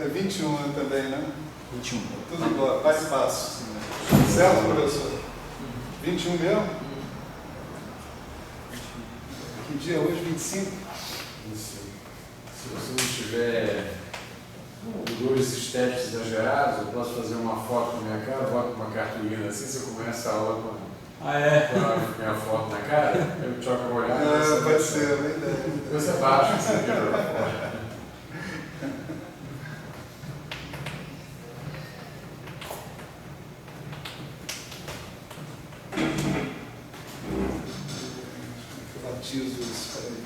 É 21 também, né? 21. Tudo igual, mais fácil. Certo, professor? 21 mesmo? Que dia é hoje? 25? Se você não tiver dores estéticos exagerados, eu posso fazer uma foto com a minha cara, boto uma cartolina assim, se eu começo a aula com a minha foto na cara, eu troco a olhada. Pode ser, é verdade. Você baixa, você fica pra fora. Eu batizo isso, peraí.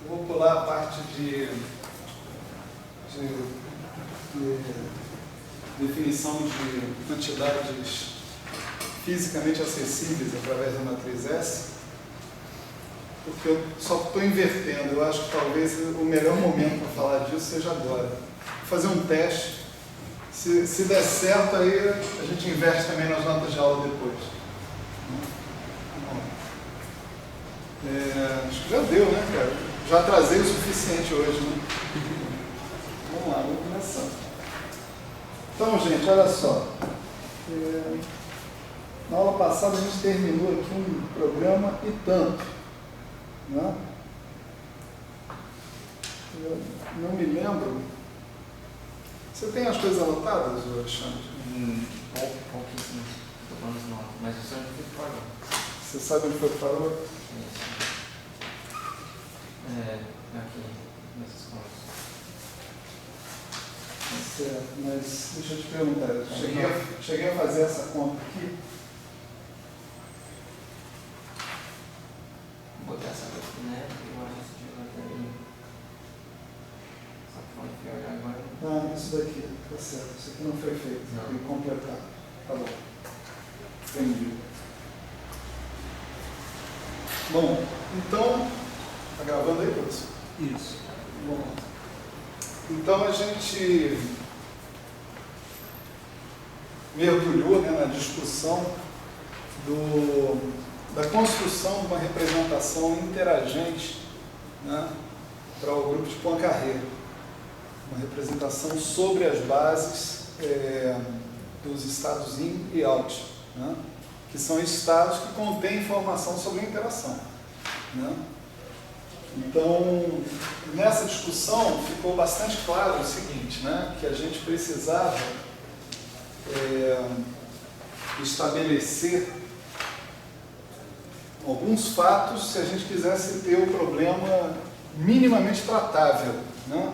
Vou pular a parte de definição de quantidades fisicamente acessíveis através da matriz S, porque eu só estou invertendo. Eu acho que talvez o melhor momento para falar disso seja agora. Vou fazer um teste. Se der certo, aí a gente inverte também nas notas de aula depois. Acho que já deu, né, cara? Já atrasei o suficiente hoje, né? Vamos lá, vamos começar. Então, gente, olha só. Na aula passada a gente terminou aqui um programa e tanto, né? Eu não me lembro. Você tem as coisas anotadas, Alexandre? Pouquíssimo. Estou falando não, mas eu sei onde foi que parou. Você sabe onde foi que parou? Aqui, nessas coisas. Certo, mas deixa eu te perguntar, eu cheguei a fazer essa conta aqui. Vou botar essa aqui, né? Eu acho que esse vai ter ali. Só que quando eu olhar agora. Ah, isso daqui, tá certo. Isso aqui não foi feito, tem que completar. Tá bom. Entendi. Bom, então, tá gravando aí, professor? Isso. Bom, então a gente mergulhou, né, na discussão da construção de uma representação interagente, né, para o grupo de Poincaré. Uma representação sobre as bases dos estados in e out, né, que são estados que contêm informação sobre a interação, né? Então, nessa discussão ficou bastante claro o seguinte, né, que a gente precisava estabelecer alguns fatos se a gente quisesse ter o problema minimamente tratável, né?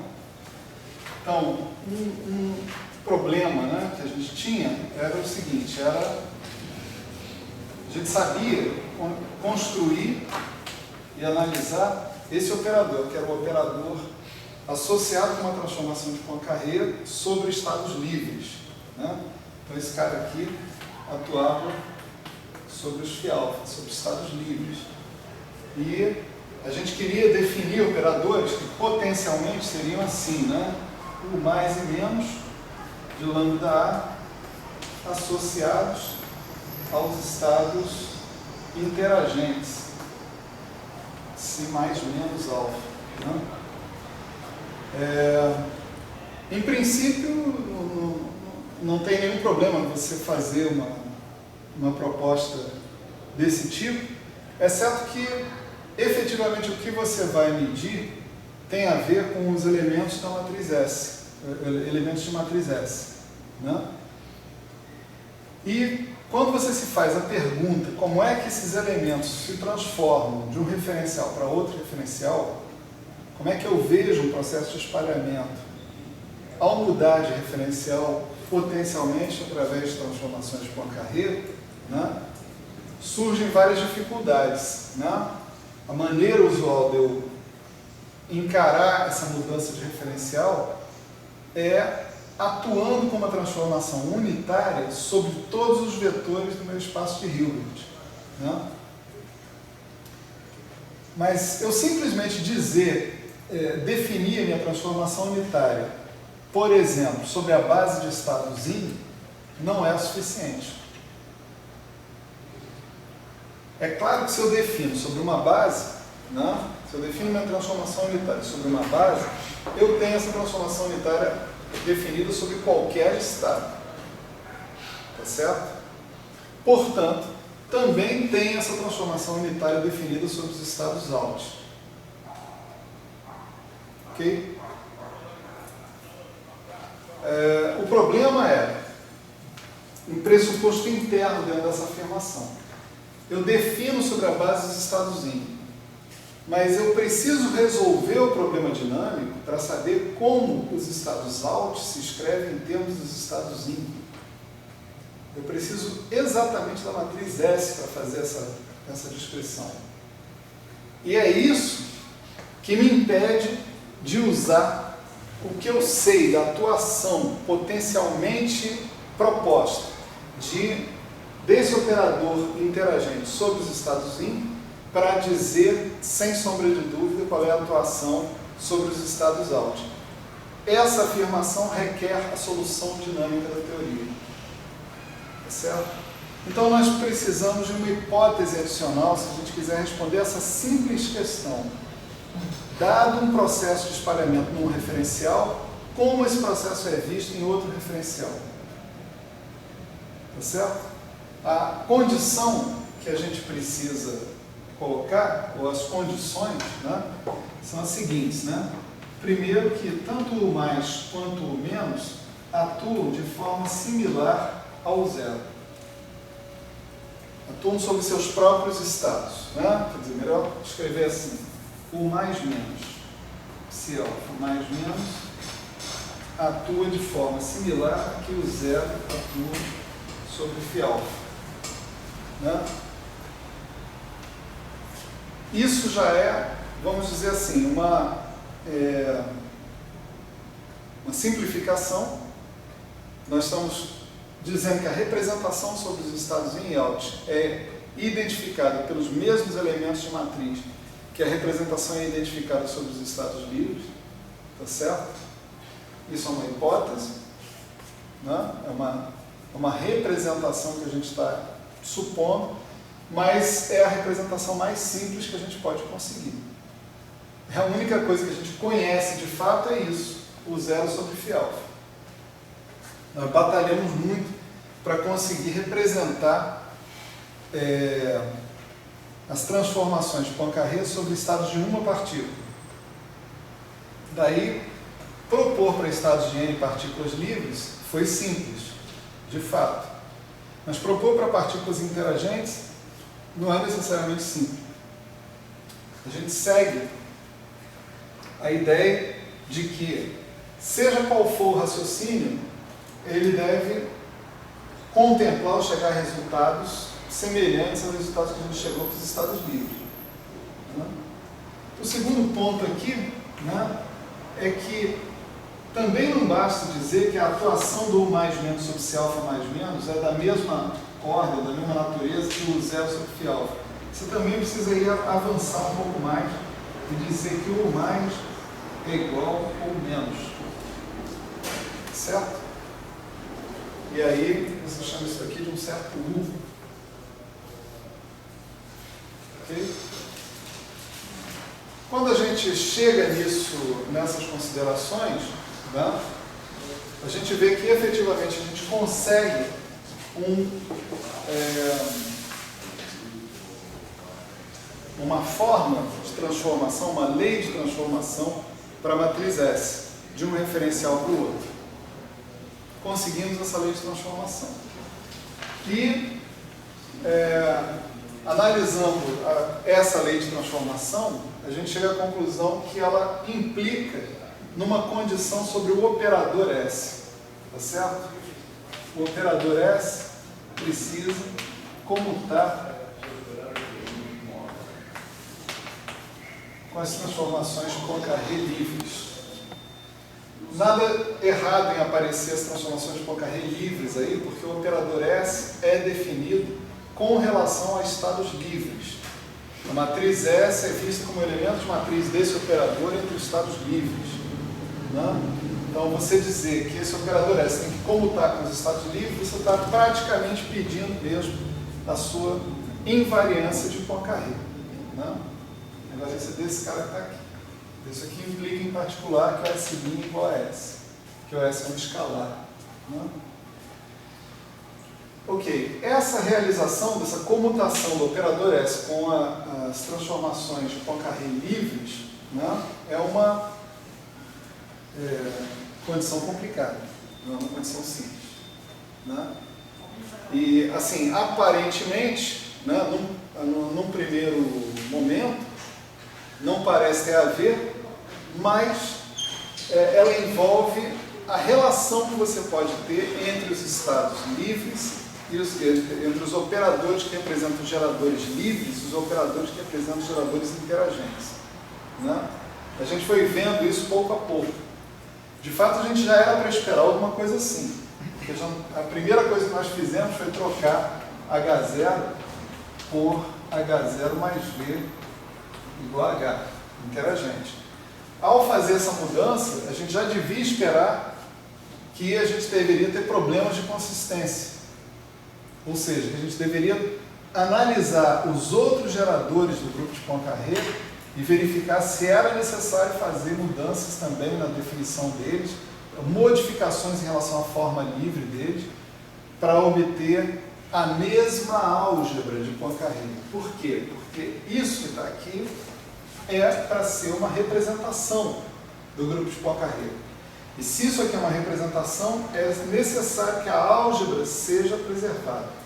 Então, um problema, né, que a gente tinha era o seguinte, a gente sabia construir e analisar esse operador, que era o operador associado com uma transformação de Poincaré sobre estados livres, né? Então esse cara aqui atuava sobre os φ, sobre estados livres. E a gente queria definir operadores que potencialmente seriam assim, né? O mais e menos de lambda A associados aos estados interagentes, C mais menos alfa, né? Em princípio, não tem nenhum problema você fazer uma proposta desse tipo, exceto que, efetivamente, o que você vai medir tem a ver com os elementos da matriz S, elementos de matriz S, né? E quando você se faz a pergunta como é que esses elementos se transformam de um referencial para outro referencial, como é que eu vejo um processo de espalhamento ao mudar de referencial potencialmente através de transformações de Poincaré, né, surgem várias dificuldades, né? A maneira usual de eu encarar essa mudança de referencial é atuando com uma transformação unitária sobre todos os vetores do meu espaço de Hilbert, né? Mas eu simplesmente definir a minha transformação unitária, por exemplo, sobre a base de estados in, não é suficiente. É claro que se eu defino sobre uma base, né? Se eu defino minha transformação unitária sobre uma base, eu tenho essa transformação unitária definida sobre qualquer estado. Tá certo? Portanto, também tem essa transformação unitária definida sobre os estados alt. Ok? O problema é um pressuposto interno dentro dessa afirmação. Eu defino sobre a base dos estados in, mas eu preciso resolver o problema dinâmico para saber como os estados alt se escrevem em termos dos estados in. Eu preciso exatamente da matriz S para fazer essa descrição. E é isso que me impede de usar o que eu sei da atuação potencialmente proposta desse operador interagente sobre os estados in para dizer, sem sombra de dúvida, qual é a atuação sobre os estados alt. Essa afirmação requer a solução dinâmica da teoria. Tá certo? Então nós precisamos de uma hipótese adicional se a gente quiser responder essa simples questão. Dado um processo de espalhamento num referencial, como esse processo é visto em outro referencial? Tá certo? A condição que a gente precisa colocar, ou as condições, né, são as seguintes, né? Primeiro que tanto o mais quanto o menos atuam de forma similar ao zero. Atuam sobre seus próprios estados, né? Quer dizer, melhor escrever assim, o mais menos, se alfa mais menos, atua de forma similar a que o zero atua sobre φ alfa. Né? Isso já é, vamos dizer assim, uma simplificação. Nós estamos dizendo que a representação sobre os estados in e out é identificada pelos mesmos elementos de matriz que a representação é identificada sobre os estados livres, tá certo? Isso é uma hipótese, né? É uma representação que a gente está supondo, mas é a representação mais simples que a gente pode conseguir. A única coisa que a gente conhece de fato é isso, o zero sobre φ alfa. Nós batalhamos muito para conseguir representar as transformações de Poincaré sobre estados de uma partícula. Daí, propor para estados de N partículas livres foi simples, de fato. Mas propor para partículas interagentes não é necessariamente simples. A gente segue a ideia de que, seja qual for o raciocínio, ele deve contemplar ou chegar a resultados semelhantes aos resultados que a gente chegou para os estados livres. Né? O segundo ponto aqui, né, é que também não basta dizer que a atuação do mais menos sobre C alfa mais menos é da mesma ordem, da mesma natureza que o zero sobre φ alfa. Você também precisa ir avançar um pouco mais e dizer que o mais é igual ou menos. Certo? E aí você chama isso aqui de um certo U. Ok? Quando a gente chega nessas considerações, né, a gente vê que efetivamente a gente consegue uma forma de transformação, uma lei de transformação para a matriz S, de um referencial para o outro. Conseguimos essa lei de transformação. E, analisando essa lei de transformação, a gente chega à conclusão que ela implica numa condição sobre o operador S. Tá certo? O operador S precisa comutar com as transformações de Poincaré livres. Nada errado em aparecer as transformações de Poincaré livres aí, porque o operador S é definido com relação a estados livres. A matriz S é vista como elemento de matriz desse operador entre os estados livres. Né? Então, você dizer que esse operador S tem que comutar com os estados livres, você está praticamente pedindo mesmo a sua invariância de Poincare. Né? A invariância desse cara que está aqui. Isso aqui implica em particular que o S' é igual a S, que o S é um escalar. Né? Ok, essa realização dessa comutação do operador S com as transformações de Poincare livres, né, é uma condição complicada, não é uma condição simples. Né? E, assim, aparentemente, né, num primeiro momento, não parece ter a ver, mas ela envolve a relação que você pode ter entre os estados livres e entre os operadores que representam geradores livres e os operadores que representam geradores interagentes. Né? A gente foi vendo isso pouco a pouco. De fato, a gente já era para esperar alguma coisa assim. Porque a primeira coisa que nós fizemos foi trocar H0 por H0 mais V igual a H, interagente. Ao fazer essa mudança, a gente já devia esperar que a gente deveria ter problemas de consistência. Ou seja, que a gente deveria analisar os outros geradores do grupo de Poincare e verificar se era necessário fazer mudanças também na definição deles, modificações em relação à forma livre deles, para obter a mesma álgebra de Poincare. Por quê? Porque isso que está aqui é para ser uma representação do grupo de Poincare. E se isso aqui é uma representação, é necessário que a álgebra seja preservada.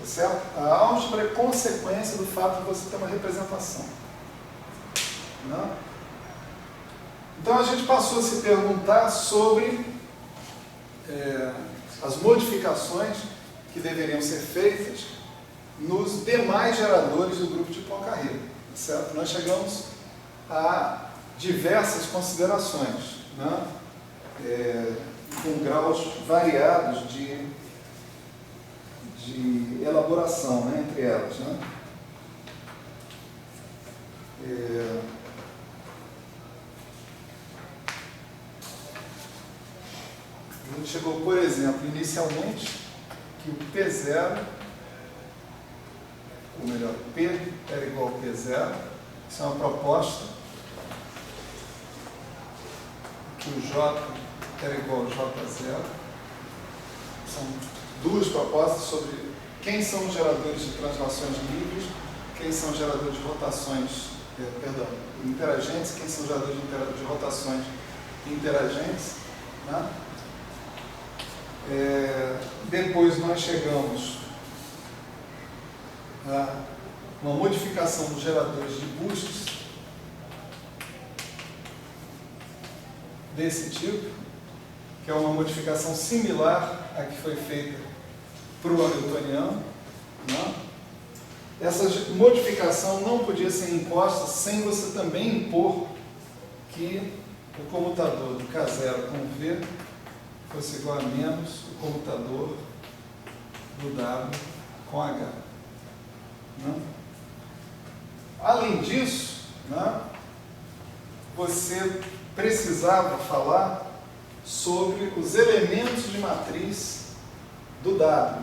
Tá certo? A álgebra é consequência do fato de você ter uma representação. Não? Então a gente passou a se perguntar sobre as modificações que deveriam ser feitas nos demais geradores do grupo de Poincare. Tá certo? Nós chegamos a diversas considerações, né? Com graus variados de elaboração, né, entre elas. Né? A gente chegou, por exemplo, inicialmente, que o P0, ou melhor, P era igual a P0, isso é uma proposta, que o J era igual a J0. São duas propostas sobre quem são os geradores de translações livres, quem são os geradores de rotações, interagentes, quem são os geradores de rotações interagentes. Né? Depois nós chegamos a uma modificação dos geradores de Bustos desse tipo, que é uma modificação similar à que foi feita para o hamiltoniano. Né? Essa modificação não podia ser imposta sem você também impor que o comutador do K0 com V fosse igual a menos o comutador do W com H. Né? Além disso, né, você precisava falar sobre os elementos de matriz do W.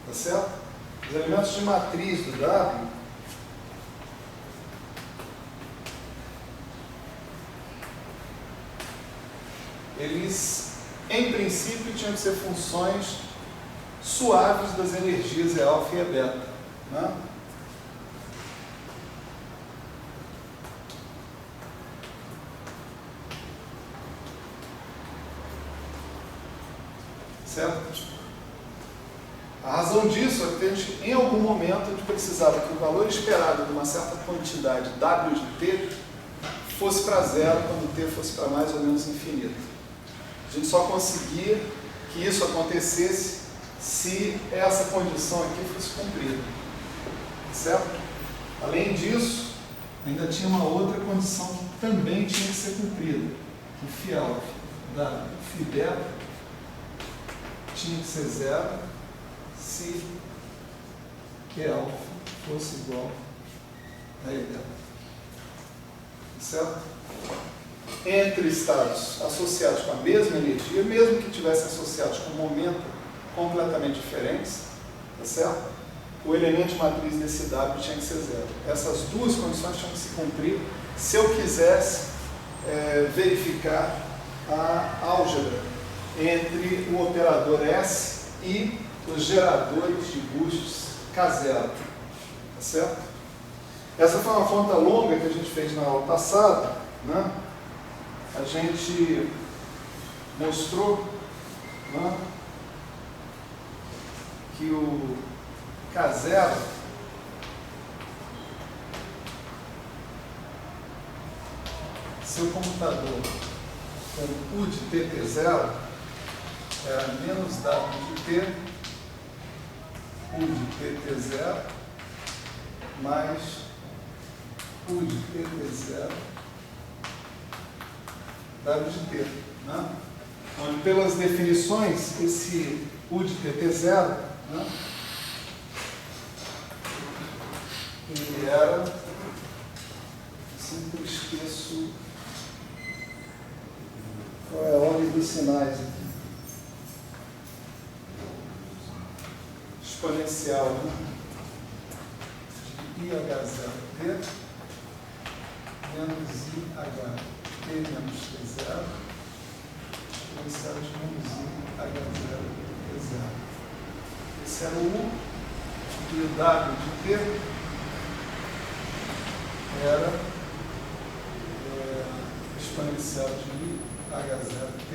Tá certo? Os elementos de matriz do W eles, em princípio, tinham que ser funções suaves das energias E alfa e E beta. Né? Certo? A razão disso é que a gente, em algum momento, a gente precisava que o valor esperado de uma certa quantidade W de T fosse para zero quando T fosse para mais ou menos infinito. A gente só conseguia que isso acontecesse se essa condição aqui fosse cumprida. Certo? Além disso, ainda tinha uma outra condição que também tinha que ser cumprida, que φ alfa da φ beta tinha que ser zero se Q alfa fosse igual a E dela. Certo? Entre estados associados com a mesma energia, mesmo que tivessem associados com um momento completamente diferentes, tá certo? O elemento de matriz desse W tinha que ser zero. Essas duas condições tinham que se cumprir se eu quisesse verificar a álgebra entre o operador S e os geradores de bustos K0. Tá certo? Essa foi uma conta longa que a gente fez na aula passada, né? A gente mostrou, né, que o K0 seu computador com U de TT0 era menos W de T, U de TT0 mais U de TT0 W de T, né? Onde pelas definições esse U de TT0, né, ele era, sempre esqueço qual é a ordem dos sinais aqui, exponencial, né? De IH0T menos IHT menos T0, exponencial de menos IH0T0. Esse era o U, e o W de T era exponencial de IH0T,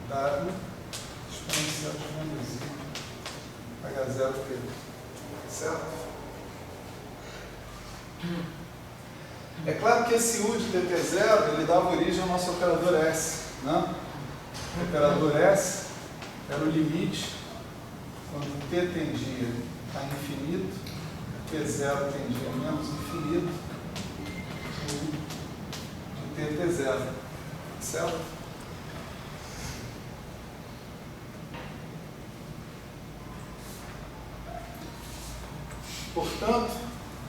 W, exponencial de menos IH0T. Certo? É claro que esse U de TT0 ele dava origem ao nosso operador S, né? O operador S era o limite quando T tendia a infinito, T0 tendia a menos infinito, U de TT0, certo? Portanto,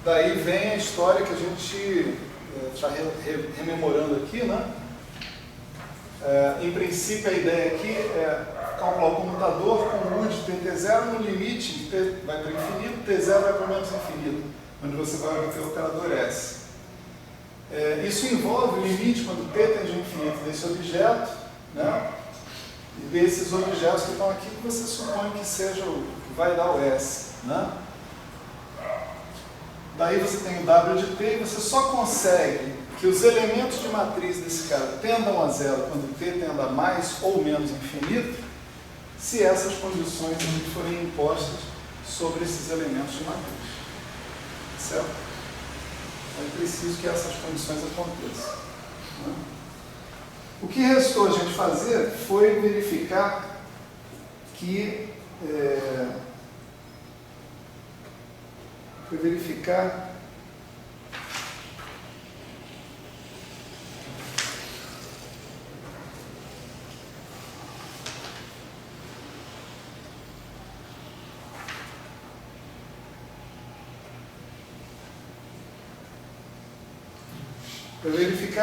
daí vem a história que a gente está rememorando aqui, né? Em princípio, a ideia aqui é calcular o comutador com U de TT0 no limite, T vai para infinito, T0 vai para menos infinito, onde você vai obter o operador S. Isso envolve o limite quando T tende ao infinito desse objeto, né? E desses objetos que estão aqui, que você supõe que seja o que vai dar o S, né? Daí você tem o W de T e você só consegue que os elementos de matriz desse cara tendam a zero quando T tenda a mais ou menos infinito, se essas condições forem impostas sobre esses elementos de matriz. Certo? É preciso que essas condições aconteçam, né? O que restou a gente fazer foi verificar que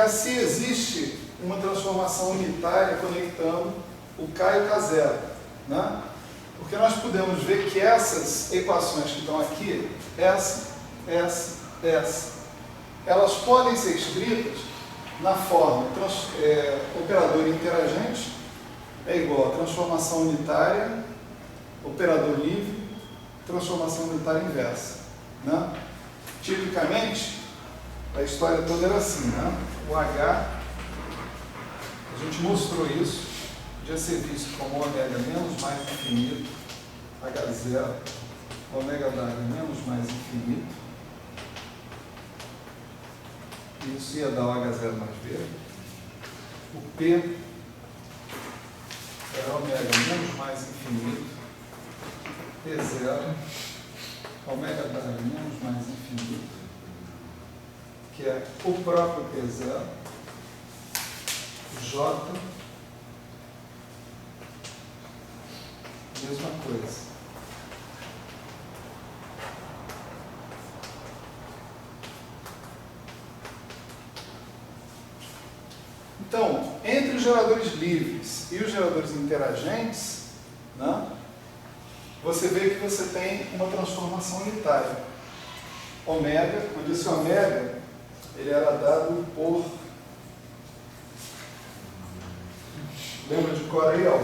se existe uma transformação unitária conectando o K e o K0, né? Porque nós podemos ver que essas equações que estão aqui, essa, elas podem ser escritas na forma operador interagente é igual a transformação unitária, operador livre, transformação unitária inversa, né? Tipicamente, a história toda era assim, né? O H, a gente mostrou isso, podia ser visto como ômega menos mais infinito, H0, ômega W menos mais infinito. Isso ia dar o H0 mais V. O P era ômega menos mais infinito, P0, ômega W menos mais infinito, que é o próprio P0, J, mesma coisa. Então, entre os geradores livres e os geradores interagentes, né, você vê que você tem uma transformação unitária. Ômega, onde esse ômega ele era dado por... Lembra de cor aí, ó?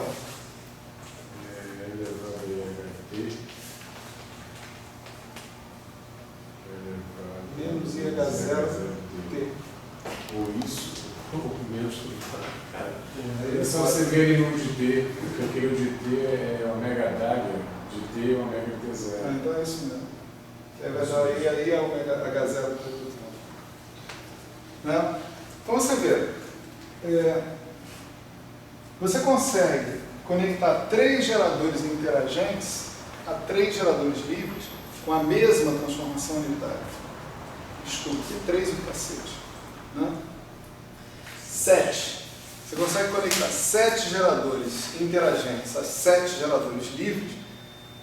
Menos IH0 T. Ou isso, ou menos tudo. É só você ver ali no de T, porque o de T é ômega W, de T é ômega T0. Ah, então é isso mesmo. É verdade, e aí é ômega H0 T. Né? Então você vê, você consegue conectar 3 geradores interagentes a 3 geradores livres com a mesma transformação unitária. Desculpe, 3 o cacete. Né? 7. Você consegue conectar 7 geradores interagentes a 7 geradores livres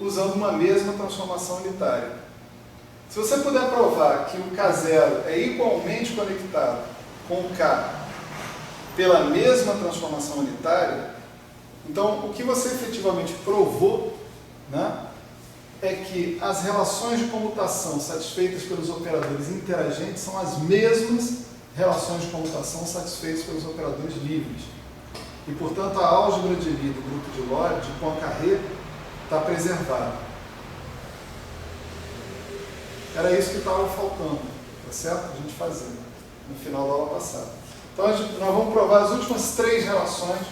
usando uma mesma transformação unitária. Se você puder provar que o K0 é igualmente conectado com o K pela mesma transformação unitária, então o que você efetivamente provou, né, é que as relações de comutação satisfeitas pelos operadores interagentes são as mesmas relações de comutação satisfeitas pelos operadores livres. E, portanto, a álgebra de Lie do grupo de Lorentz, de Poincaré, está preservada. Era isso que estava faltando, tá certo? A gente fazer no final da aula passada. Então, nós vamos provar as últimas 3 relações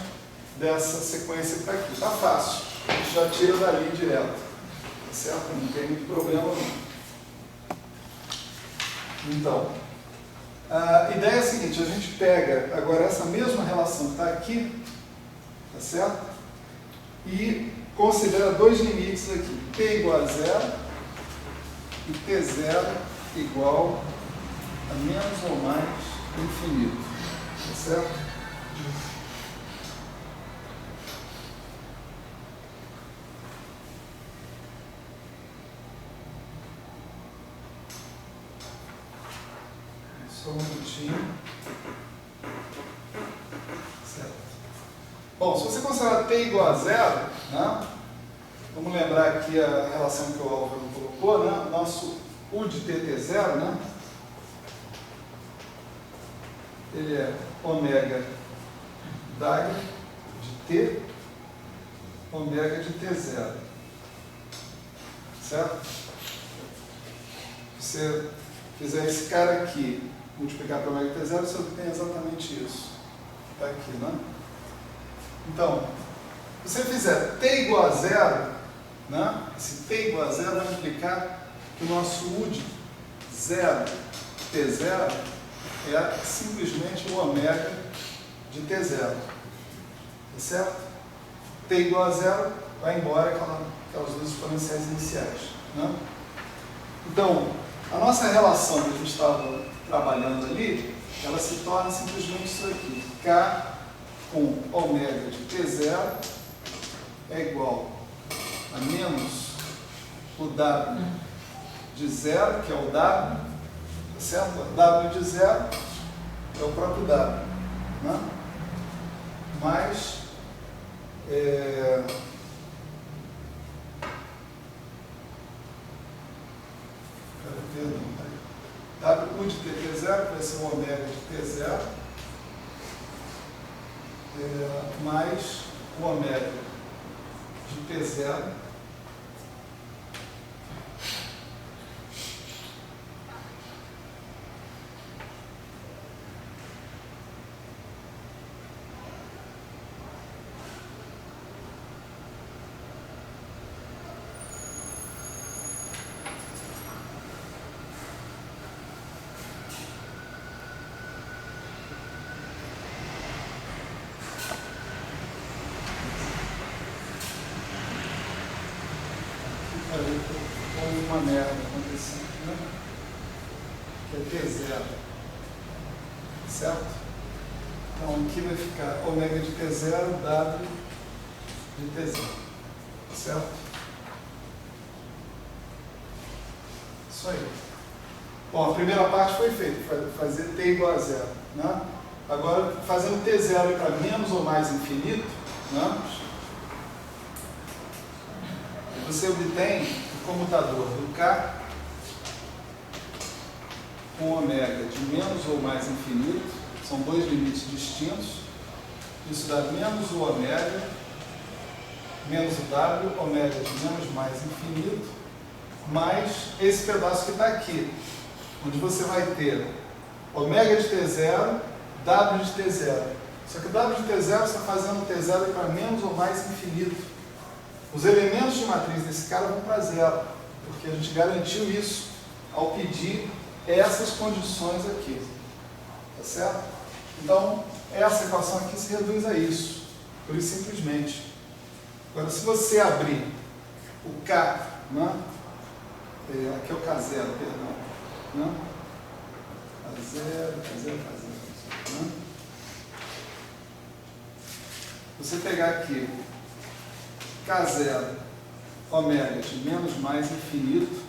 dessa sequência que está aqui. Está fácil, a gente já tira dali direto, tá certo? Não tem muito problema não. Então, a ideia é a seguinte, a gente pega agora essa mesma relação que está aqui, tá certo? E considera 2 limites aqui, t igual a 0 e t0 igual a menos ou mais infinito, tá certo? Só um minutinho. Certo. Bom, se você considerar t igual a 0, né? Vamos lembrar aqui a relação que o Álvaro colocou, né? Nosso U de tt0, né? Ele é ômega W de t, ômega de t0. Certo? Se você fizer esse cara aqui multiplicar para ômega t0, você obtém exatamente isso. Está aqui, né? Então, se você fizer t igual a 0, né? Esse t igual a 0 vai implicar que o nosso U de 0, t0, é simplesmente o ômega de t0. Tá certo? T igual a 0, vai embora aquelas 2 exponenciais iniciais. Né? Então, a nossa relação que a gente estava trabalhando ali, ela se torna simplesmente isso aqui. K com ômega de t0 é igual a menos o W de 0, que é o W, tá certo? O W de 0 é o próprio W, né? Mais W de tt0 vai ser o ômega de t0 mais o ômega de t0 houve uma merda acontecendo, né? Que é t0, certo? Então aqui vai ficar ômega de t0, W de t0, certo? Isso aí. Bom, a primeira parte foi feita, fazer t igual a 0, né? Agora, fazendo T0 para menos ou mais infinito, né? Você obtém o comutador do K com ômega de menos ou mais infinito, são dois limites distintos, isso dá menos o ômega, menos o W, ômega de menos mais infinito, mais esse pedaço que está aqui, onde você vai ter ômega de T0, W de T0. Só que o W de T0 você está fazendo T0 para menos ou mais infinito. Os elementos de matriz desse cara vão para zero, porque a gente garantiu isso ao pedir essas condições aqui. Tá certo? Então, essa equação aqui se reduz a isso, por isso simplesmente. Agora, se você abrir o K, né? Aqui é o K0, perdão. Né? K0, K0, K0. Né? Você pegar aqui K0, ômega de menos mais infinito,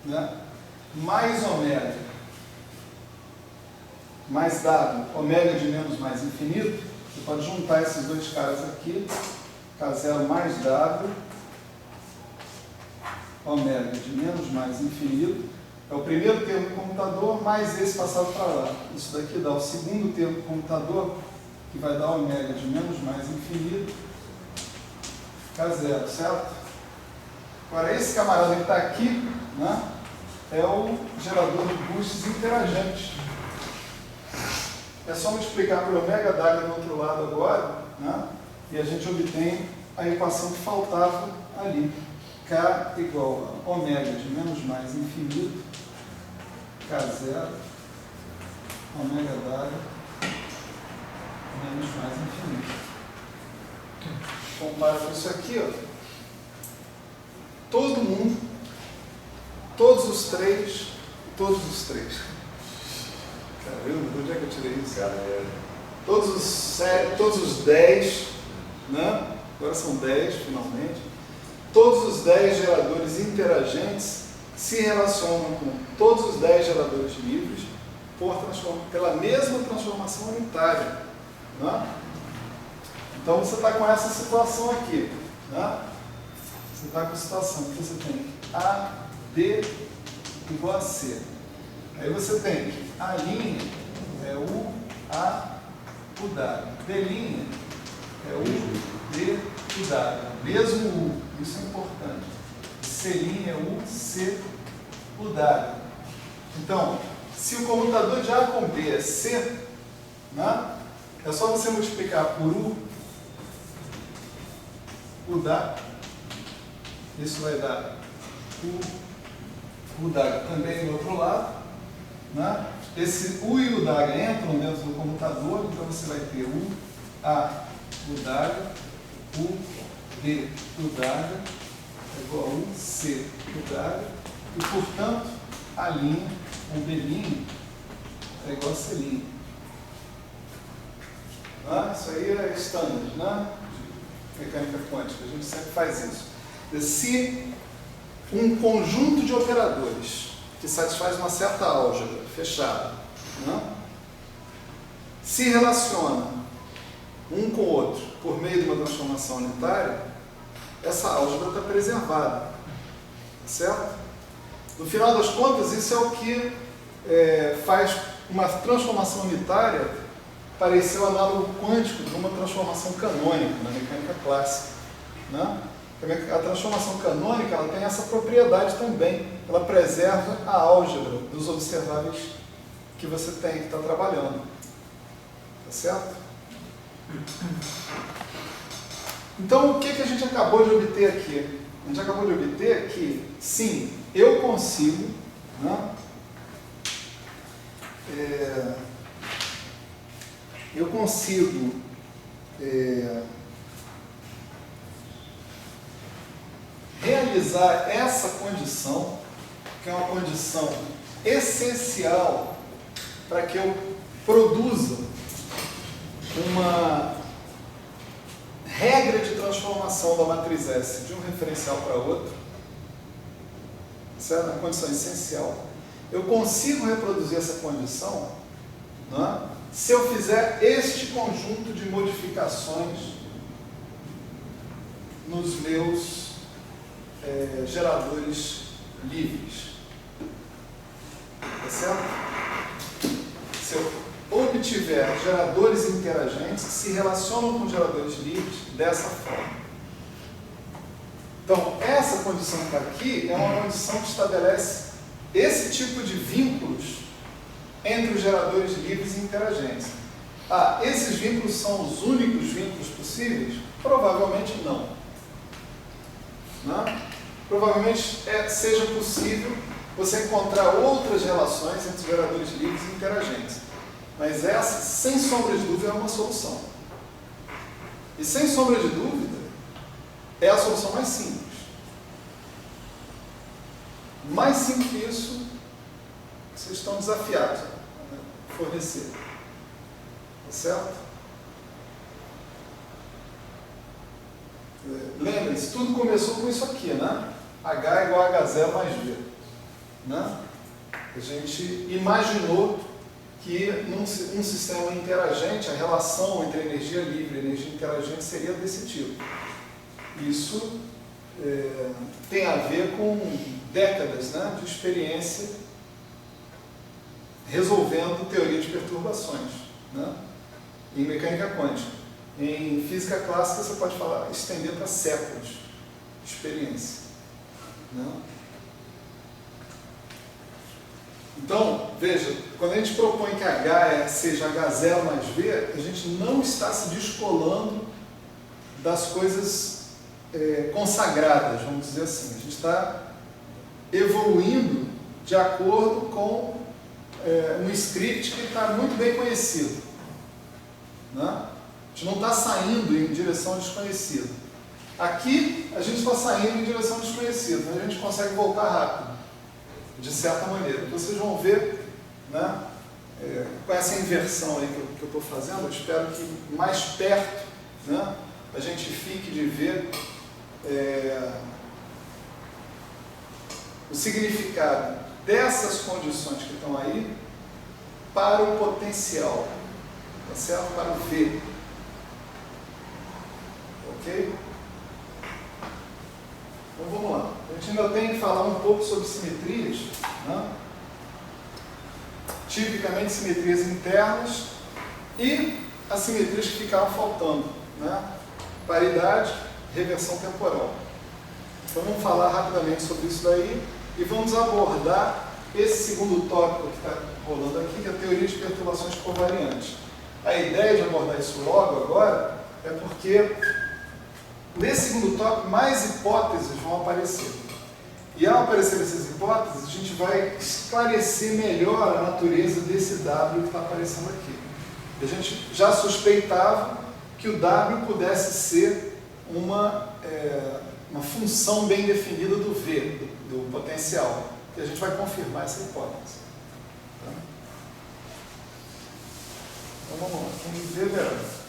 né? Mais ômega, mais W, ômega de menos mais infinito, você pode juntar esses dois caras aqui, K0 mais W, ômega de menos mais infinito, é o primeiro termo do computador, mais esse passado para lá. Isso daqui dá o segundo termo do computador, que vai dar ômega de menos mais infinito, K0, certo? Agora, esse camarada que está aqui, né, é o gerador de boosts interagentes. É só multiplicar por ômega d'H do outro lado agora, né, e a gente obtém a equação que faltava ali. K igual a ômega de menos mais infinito, K0, ômega d'H, menos mais infinito. Compara com isso aqui, ó. Todo mundo, todos os três. Caramba, de onde é que eu tirei isso? Todos os 10, né? Agora são 10 finalmente. Todos os 10 geradores interagentes se relacionam com todos os 10 geradores livres pela mesma transformação unitária. Né? Então você está com essa situação aqui. Né? Você está com a situação que você tem A, D igual a C. Aí você tem que A' é U, A, U W. D' é U, D, U W. Mesmo U, isso é importante. C' é U, C, U W. Então, se o comutador de A com B é C, né, é só você multiplicar por U, U W. Isso vai dar U W também do outro lado. Né? Esse U e U W entram dentro do computador, então você vai ter U, A, U W, U, D, U W, é igual a U, C, U W, e portanto, A', o B' é igual a C'. Né? Isso aí é standard, né? De mecânica quântica, a gente sempre faz isso. Se um conjunto de operadores que satisfaz uma certa álgebra fechada, né, se relaciona um com o outro por meio de uma transformação unitária, essa álgebra está preservada. Tá certo? No final das contas, isso é o que faz uma transformação unitária parecer o análogo quântico de uma transformação canônica na mecânica clássica. Né? A transformação canônica ela tem essa propriedade também. Ela preserva a álgebra dos observáveis que você tem, que está trabalhando. Tá certo? Então, o que a gente acabou de obter aqui? A gente acabou de obter que, sim, eu consigo, né, realizar essa condição, que é uma condição essencial para que eu produza uma regra de transformação da matriz S de um referencial para outro. Essa é uma condição essencial. Eu consigo reproduzir essa condição não é? Se eu fizer este conjunto de modificações nos meus geradores livres. Tá certo? Se eu obtiver geradores interagentes que se relacionam com geradores livres dessa forma. Então, essa condição que está aqui é uma condição que estabelece esse tipo de vínculos entre os geradores livres e interagentes. Ah, esses vínculos são os únicos vínculos possíveis? Provavelmente não. Né? Provavelmente seja possível você encontrar outras relações entre os geradores livres e interagentes. Mas essa, sem sombra de dúvida, é uma solução. E sem sombra de dúvida, é a solução mais simples. Mais simples que isso, vocês estão desafiados a fornecer. Tá certo? Lembrem-se, tudo começou com isso aqui, né? H é igual a H0 mais V. Né? A gente imaginou que num sistema interagente, a relação entre energia livre e energia interagente seria desse tipo. Isso tem a ver com décadas, né, de experiência resolvendo teoria de perturbações, né, em mecânica quântica. Em física clássica você pode estender para séculos de experiência. Né? Então, veja, quando a gente propõe que H seja H0 mais V, a gente não está se descolando das coisas consagradas, vamos dizer assim. A gente está evoluindo de acordo com um script que está muito bem conhecido. Né? A gente não está saindo em direção desconhecida. Aqui, a gente está saindo em direção desconhecida, mas a gente consegue voltar rápido, de certa maneira. Vocês vão ver, né, com essa inversão aí que eu estou fazendo, eu espero que mais perto, né, a gente fique de ver o significado dessas condições que estão aí para o potencial, tá certo? Para o V. Ok? Então vamos lá. A gente ainda tem que falar um pouco sobre simetrias, né? Tipicamente simetrias internas e as simetrias que ficaram faltando, né? Paridade, reversão temporal. Então vamos falar rapidamente sobre isso daí e vamos abordar esse segundo tópico que está rolando aqui, que é a teoria de perturbações covariantes. A ideia de abordar isso logo agora é porque nesse segundo tópico mais hipóteses vão aparecer. E ao aparecer essas hipóteses, a gente vai esclarecer melhor a natureza desse W que está aparecendo aqui. A gente já suspeitava que o W pudesse ser uma função bem definida do V, do potencial. E a gente vai confirmar essa hipótese. Tá? Então vamos lá. Quem vê, verá.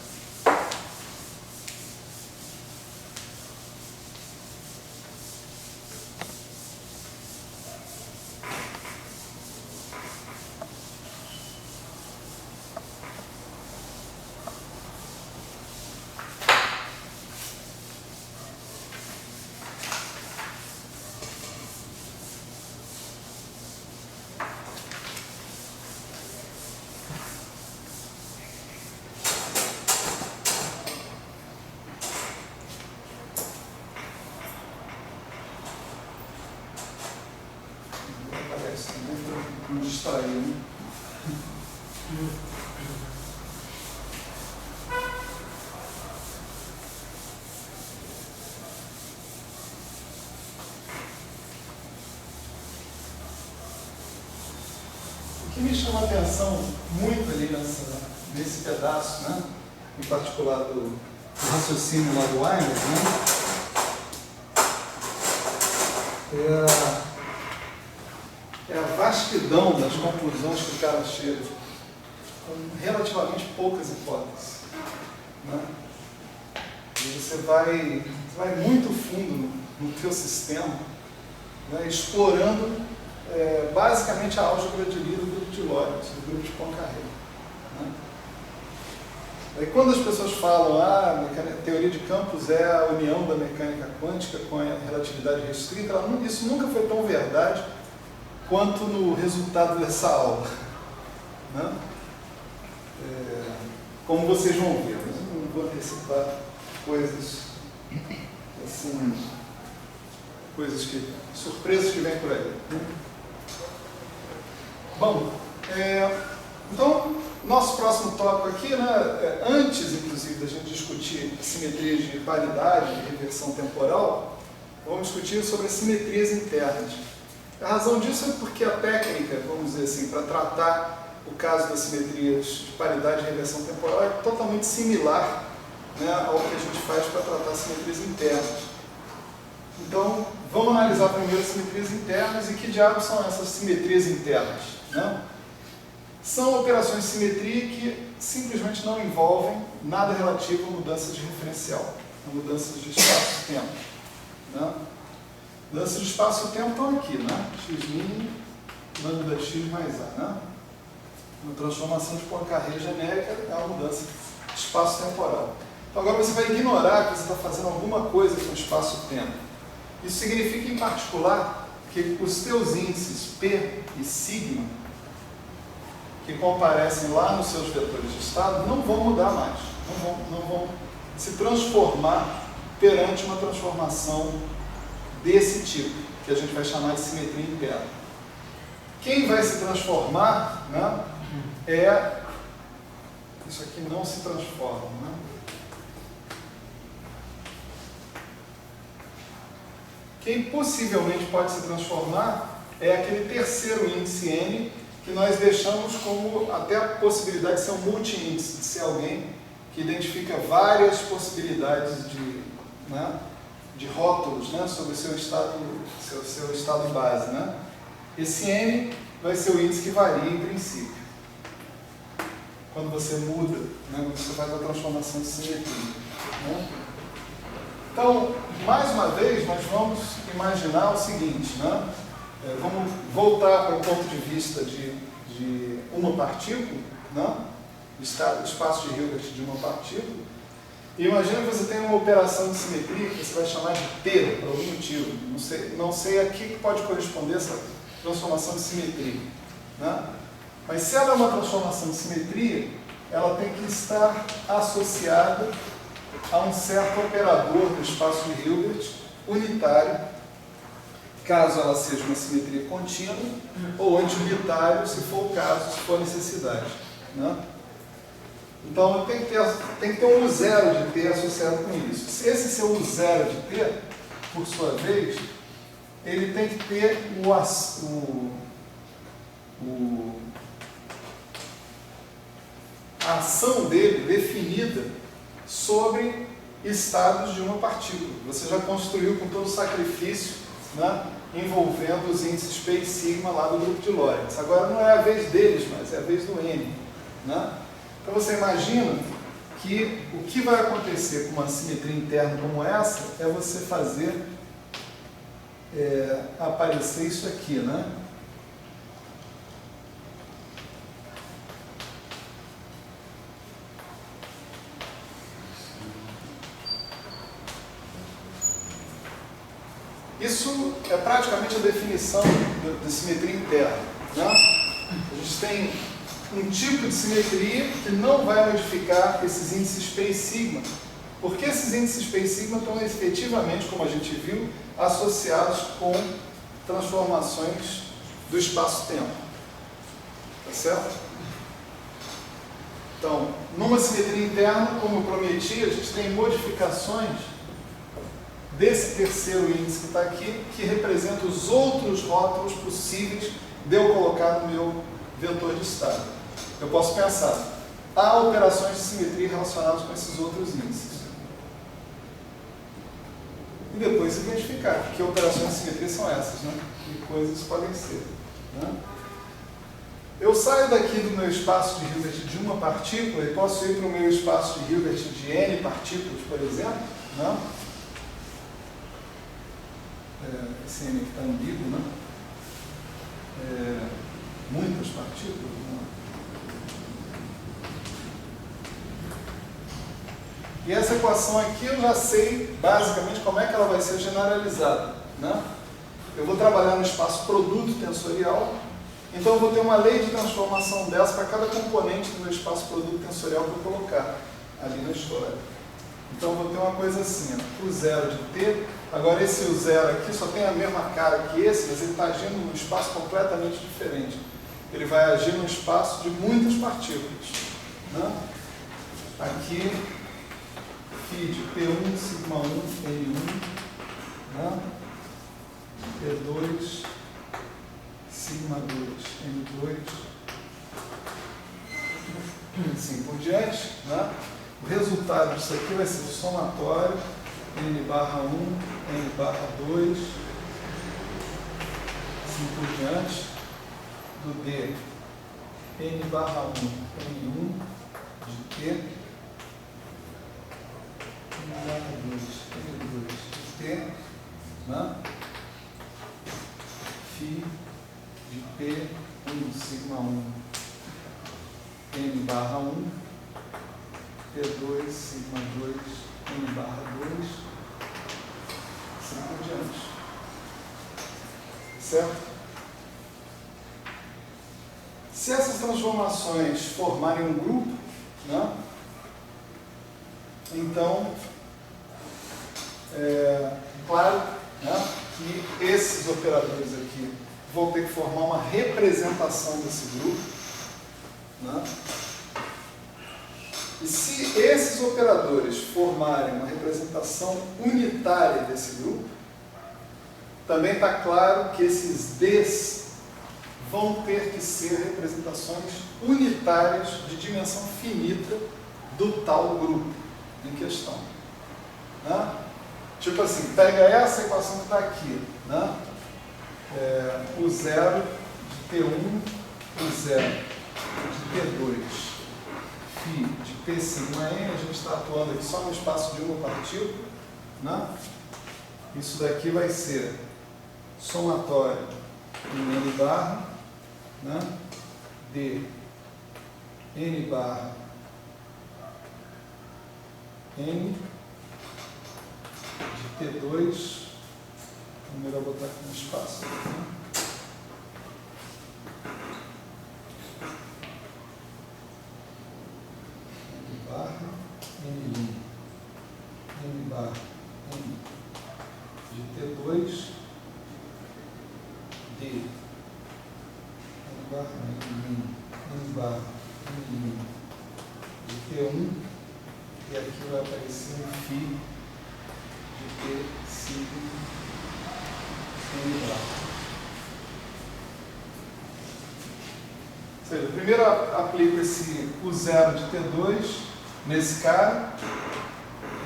Não distrair, né? O que me chama a atenção muito ali nesse pedaço, né? Em particular do raciocínio lá do Weinberg, né? É a vastidão das conclusões que o cara chega, com relativamente poucas hipóteses. Né? E você vai muito fundo no teu sistema, né? Explorando basicamente a álgebra de Lie do grupo de Lorentz, do grupo de Poincaré. Né? Aí quando as pessoas falam a teoria de campos é a união da mecânica quântica com a relatividade restrita, isso nunca foi tão verdade quanto no resultado dessa aula. Né? Como vocês vão ver, mas eu não vou antecipar coisas assim, surpresas que vêm por aí. Bom, então, nosso próximo tópico aqui, né, antes, inclusive, da gente discutir simetrias de paridade e reversão temporal, vamos discutir sobre as simetrias internas. A razão disso é porque a técnica, vamos dizer assim, para tratar o caso das simetrias de paridade e reversão temporal é totalmente similar, né, ao que a gente faz para tratar simetrias internas. Então, vamos analisar primeiro as simetrias internas e que diabos são essas simetrias internas, né? São operações de simetria que simplesmente não envolvem nada relativo a mudanças de referencial, a mudanças de espaço-tempo. Né? Mudanças de espaço-tempo estão aqui, né? X' lambda x mais a. Né? Uma transformação de Poincaré genérica é uma mudança de espaço-temporal. Então agora você vai ignorar que você está fazendo alguma coisa com o espaço-tempo. Isso significa, em particular, que os teus índices P e sigma, que comparecem lá nos seus vetores de estado, não vão mudar mais, não vão se transformar perante uma transformação desse tipo, que a gente vai chamar de simetria interna. Quem vai se transformar, né, isso aqui não se transforma, né? Quem possivelmente pode se transformar é aquele terceiro índice N, que nós deixamos como até a possibilidade de ser um multi-índice, de ser alguém que identifica várias possibilidades de rótulos, né, sobre o seu estado base. Né? Esse N vai ser o índice que varia em princípio, quando você muda, né, quando você faz a transformação de simetria. Né? Então, mais uma vez, nós vamos imaginar o seguinte, né? Vamos voltar para o ponto de vista de uma partícula, né? Espaço de Hilbert de uma partícula. E imagina que você tem uma operação de simetria que você vai chamar de T, por algum motivo. Não sei a que pode corresponder essa transformação de simetria. Né? Mas se ela é uma transformação de simetria, ela tem que estar associada a um certo operador do espaço de Hilbert unitário, caso ela seja uma simetria contínua, ou anti-unitário, se for o caso, se for necessidade. Né? Então, tem que ter um U0 de T associado com isso. Se esse seu U0 de T, por sua vez, ele tem que ter a ação dele definida sobre estados de uma partícula. Você já construiu com todo o sacrifício, né, envolvendo os índices P e sigma lá do grupo de Lorentz. Agora não é a vez deles, mas é a vez do N. Né? Então você imagina que o que vai acontecer com uma simetria interna como essa é você fazer aparecer isso aqui, né? Isso é praticamente a definição de simetria interna. Né? A gente tem um tipo de simetria que não vai modificar esses índices P e sigma, porque esses índices P e sigma estão efetivamente, como a gente viu, associados com transformações do espaço-tempo. Tá certo? Então, numa simetria interna, como eu prometi, a gente tem modificações desse terceiro índice que está aqui, que representa os outros rótulos possíveis de eu colocar no meu vetor de estado. Eu posso pensar, há operações de simetria relacionadas com esses outros índices. E depois identificar que operações de simetria são essas, né? Que coisas podem ser. Né? Eu saio daqui do meu espaço de Hilbert de uma partícula e posso ir para o meu espaço de Hilbert de N partículas, por exemplo. Né? Esse N aqui está ambíguo, né? Muitas partículas. Né? E essa equação aqui eu já sei basicamente como é que ela vai ser generalizada, né? Eu vou trabalhar no espaço produto tensorial, então eu vou ter uma lei de transformação dessa para cada componente do meu espaço produto tensorial que eu colocar ali na história. Então eu vou ter uma coisa assim, ó, o zero de t, agora esse o zero aqui só tem a mesma cara que esse, mas ele está agindo num espaço completamente diferente. Ele vai agir num espaço de muitas partículas, né? Aqui, φ de P1, sigma 1, N1, né? P2, sigma 2, N2, assim por diante, né? O resultado disso aqui vai ser o somatório N barra 1, N barra 2, assim por diante, do D, N barra 1, N1, de T, N barra 2, N2, de T, né? Φ de P1, sigma 1, N barra 1, P2, sigma 2, N barra 2, assim por diante. Certo? Se essas transformações formarem um grupo, né, então, claro, né, que esses operadores aqui vão ter que formar uma representação desse grupo, né? E se esses operadores formarem uma representação unitária desse grupo, também está claro que esses Ds vão ter que ser representações unitárias de dimensão finita do tal grupo em questão, né? Tipo assim, pega essa equação que está aqui, né? O zero de T1, o zero de T2, φ de P sigma n, a gente está atuando aqui só no espaço de uma partícula, né? Isso daqui vai ser somatório em N barra, né? De N barra N de T2, é melhor botar aqui no espaço, né? N barra N1, N barra N de T2, D, N barra N1, N barra N1 de T1, e aqui vai aparecer um φ de T sigma N barra. Ou seja, primeiro eu aplico esse U0 de T2 nesse cara,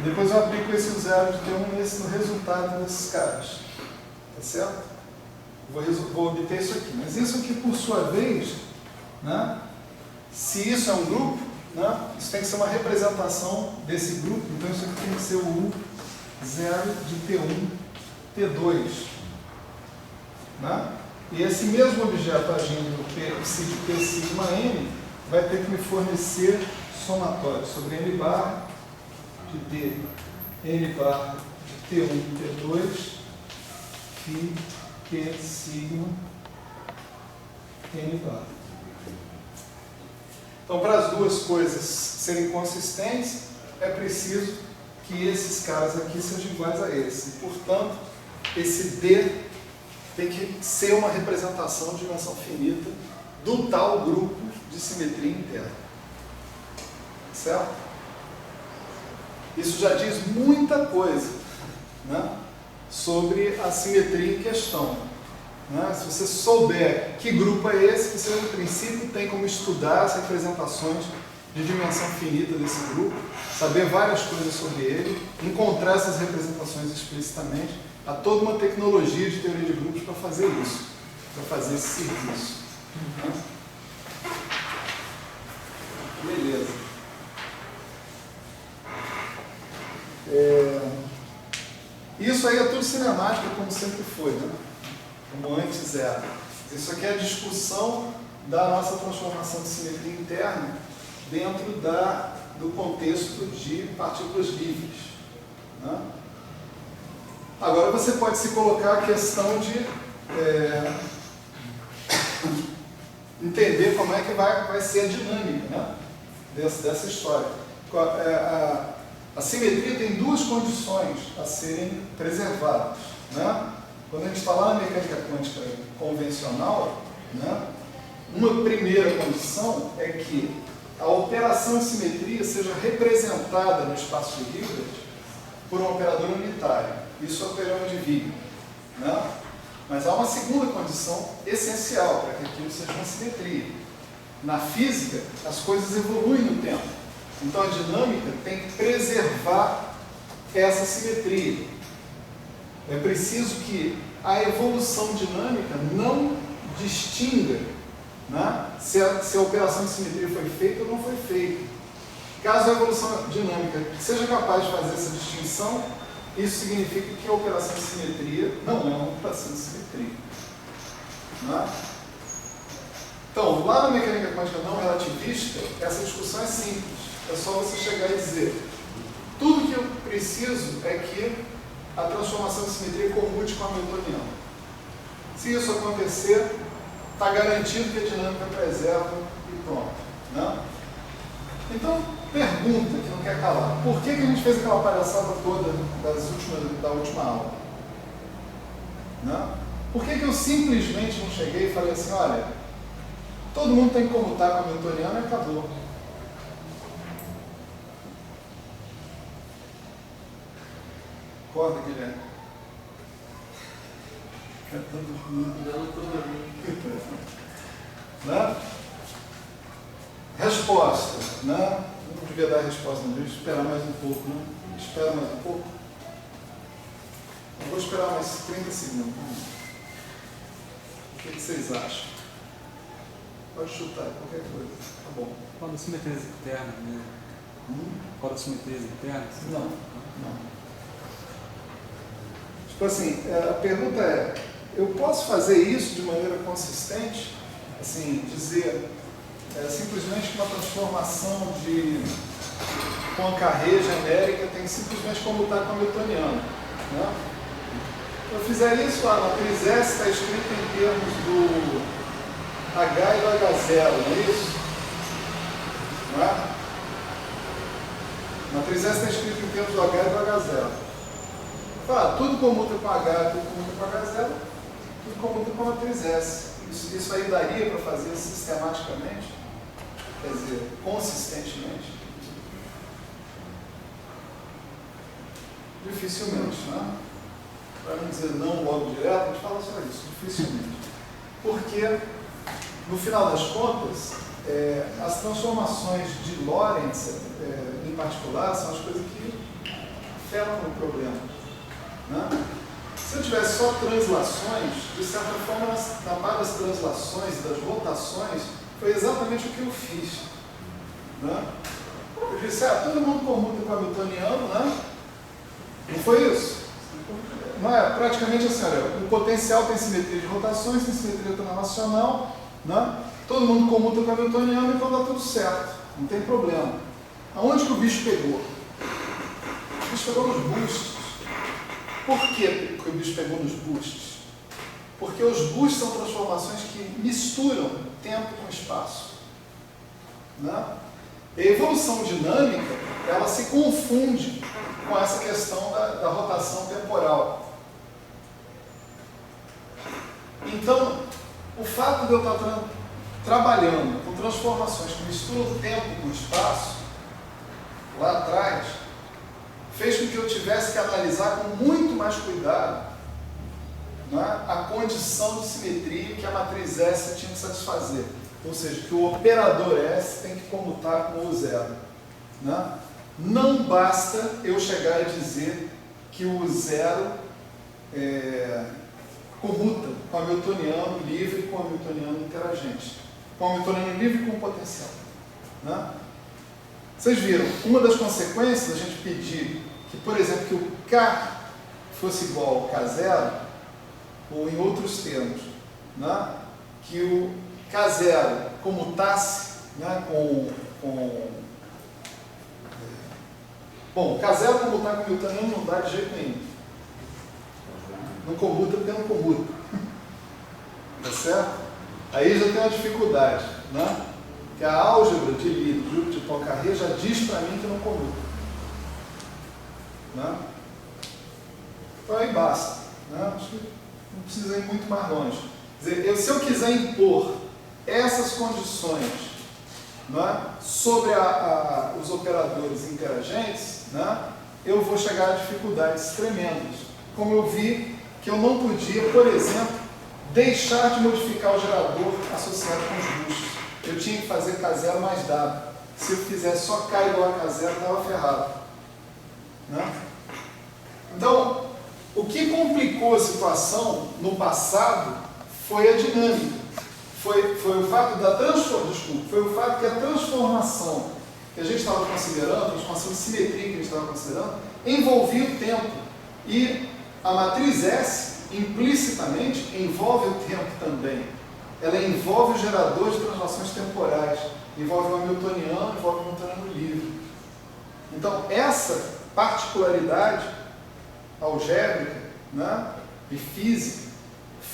depois eu aplico esse U0 de T1 no resultado desses caras. Tá certo? Vou obter isso aqui. Mas isso aqui, por sua vez, né, se isso é um grupo, né, isso tem que ser uma representação desse grupo, então isso aqui tem que ser o U0 de T1, T2. Né? E esse mesmo objeto agindo no psi de P sigma n vai ter que me fornecer somatório sobre N barra de D, N barra de T1, T2, φ P sigma N barra. Então, para as duas coisas serem consistentes, é preciso que esses caras aqui sejam iguais a esse. E, portanto, esse D tem que ser uma representação de dimensão finita do tal grupo de simetria interna. Certo? Isso já diz muita coisa, né, sobre a simetria em questão. Né? Se você souber que grupo é esse, você, no princípio, tem como estudar as representações de dimensão finita desse grupo, saber várias coisas sobre ele, encontrar essas representações explicitamente. Há toda uma tecnologia de teoria de grupos para fazer isso, para fazer esse serviço. Beleza. Isso aí é tudo cinemática, como sempre foi, né? Como antes era. Isso aqui é a discussão da nossa transformação de simetria interna dentro da do contexto de partículas livres. Né? Agora você pode se colocar a questão de entender como é que vai ser a dinâmica, né, dessa história. A simetria tem duas condições a serem preservadas. Né? Quando a gente está lá na mecânica quântica convencional, né, uma primeira condição é que a operação de simetria seja representada no espaço de Hilbert por um operador unitário. Isso é o teorema de Wigner. Né? Mas há uma segunda condição essencial para que aquilo seja uma simetria. Na física, as coisas evoluem no tempo. Então a dinâmica tem que preservar essa simetria. É preciso que a evolução dinâmica não distinga, né, se a operação de simetria foi feita ou não foi feita. Caso a evolução dinâmica seja capaz de fazer essa distinção, isso significa que a operação de simetria não é uma operação de simetria. Né? Então, lá na mecânica quântica não relativista, essa discussão é simples. É só você chegar e dizer: tudo que eu preciso é que a transformação de simetria comute com a hamiltoniana. Se isso acontecer, está garantido que a dinâmica preserva e pronto. Né? Então, pergunta que não quer calar: por que a gente fez aquela palhaçada toda da última aula? Né? Por que eu simplesmente não cheguei e falei assim: olha, todo mundo tem que comutar com a hamiltoniana e acabou? Acorda, Guilherme. Dando tudo Né? Resposta. Né? Não devia dar resposta, não. Devia esperar mais um pouco. Né? Espera mais um pouco. Eu vou esperar mais 30 segundos. O que vocês acham? Pode chutar qualquer coisa. Tá bom. Qual das simetrias internas, né? Qual das simetrias internas? Não, não. Tipo assim, a pergunta é: eu posso fazer isso de maneira consistente? Assim, dizer simplesmente que uma transformação de Poincaré genérica tem que simplesmente comutar com a hamiltoniana. Né? Se eu fizer isso, a matriz S está escrita em termos do H e do H0, não é isso? Não é? A matriz S está escrita em termos do H e do H0. Tudo comuta com H, tudo comuta com H0, tudo comuta com a matriz S. Isso aí daria para fazer sistematicamente? Quer dizer, consistentemente? Dificilmente, né? Para não dizer não logo direto, a gente fala só isso, dificilmente. Porque, no final das contas, as transformações de Lorentz, em particular, são as coisas que afetam o problema. Né? Se eu tivesse só translações, de certa forma, na parte das translações e das rotações, foi exatamente o que eu fiz. Né? Eu disse: todo mundo comuta com o hamiltoniano, né? Não foi isso? Não é? Praticamente assim: olha, o potencial tem simetria de rotações, tem simetria translacional, né? Todo mundo comuta com o hamiltoniano e então dá tudo certo, não tem problema. Aonde que o bicho pegou? O bicho pegou nos bustos. Por que o bicho pegou nos bustos? Porque os bustos são transformações que misturam tempo com espaço. Né? E a evolução dinâmica, ela se confunde com essa questão da rotação temporal. Então, o fato de eu estar trabalhando com transformações que misturam tempo com espaço, lá atrás, fez com que eu tivesse que analisar com muito mais cuidado, né, a condição de simetria que a matriz S tinha que satisfazer. Ou seja, que o operador S tem que comutar com o zero. Né? Não basta eu chegar e dizer que o zero comuta com o hamiltoniano livre e com o hamiltoniano interagente. Com o hamiltoniano livre e com o potencial. Né? Vocês viram, uma das consequências da gente pedir que, por exemplo, que o K fosse igual ao K0, ou em outros termos, né, que o K0 comutasse, né, com Bom, K0 comutar com Hamiltoniano não dá de jeito nenhum. Não comuta porque não comuta. Tá certo? Aí já tem uma dificuldade, né? Que a álgebra de Lie do grupo de Poincaré já diz para mim que não comuta. Né? Então aí basta. Né? Acho que não precisa ir muito mais longe. Quer dizer, se eu quiser impor essas condições, né, sobre os operadores interagentes, né, eu vou chegar a dificuldades tremendas. Como eu vi que eu não podia, por exemplo, deixar de modificar o gerador associado com os buchos. Eu tinha que fazer K0 mais W. Se eu fizesse só K igual a K0, estava ferrado. Né? Então, o que complicou a situação no passado foi a dinâmica. Foi o fato da transformação, foi o fato que a transformação que a gente estava considerando, a transformação de simetria que a gente estava considerando, envolvia o tempo. E a matriz S, implicitamente, envolve o tempo também. Ela envolve o gerador de translações temporais, envolve o hamiltoniano, envolve o hamiltoniano livre. Então, essa particularidade algébrica, né, e física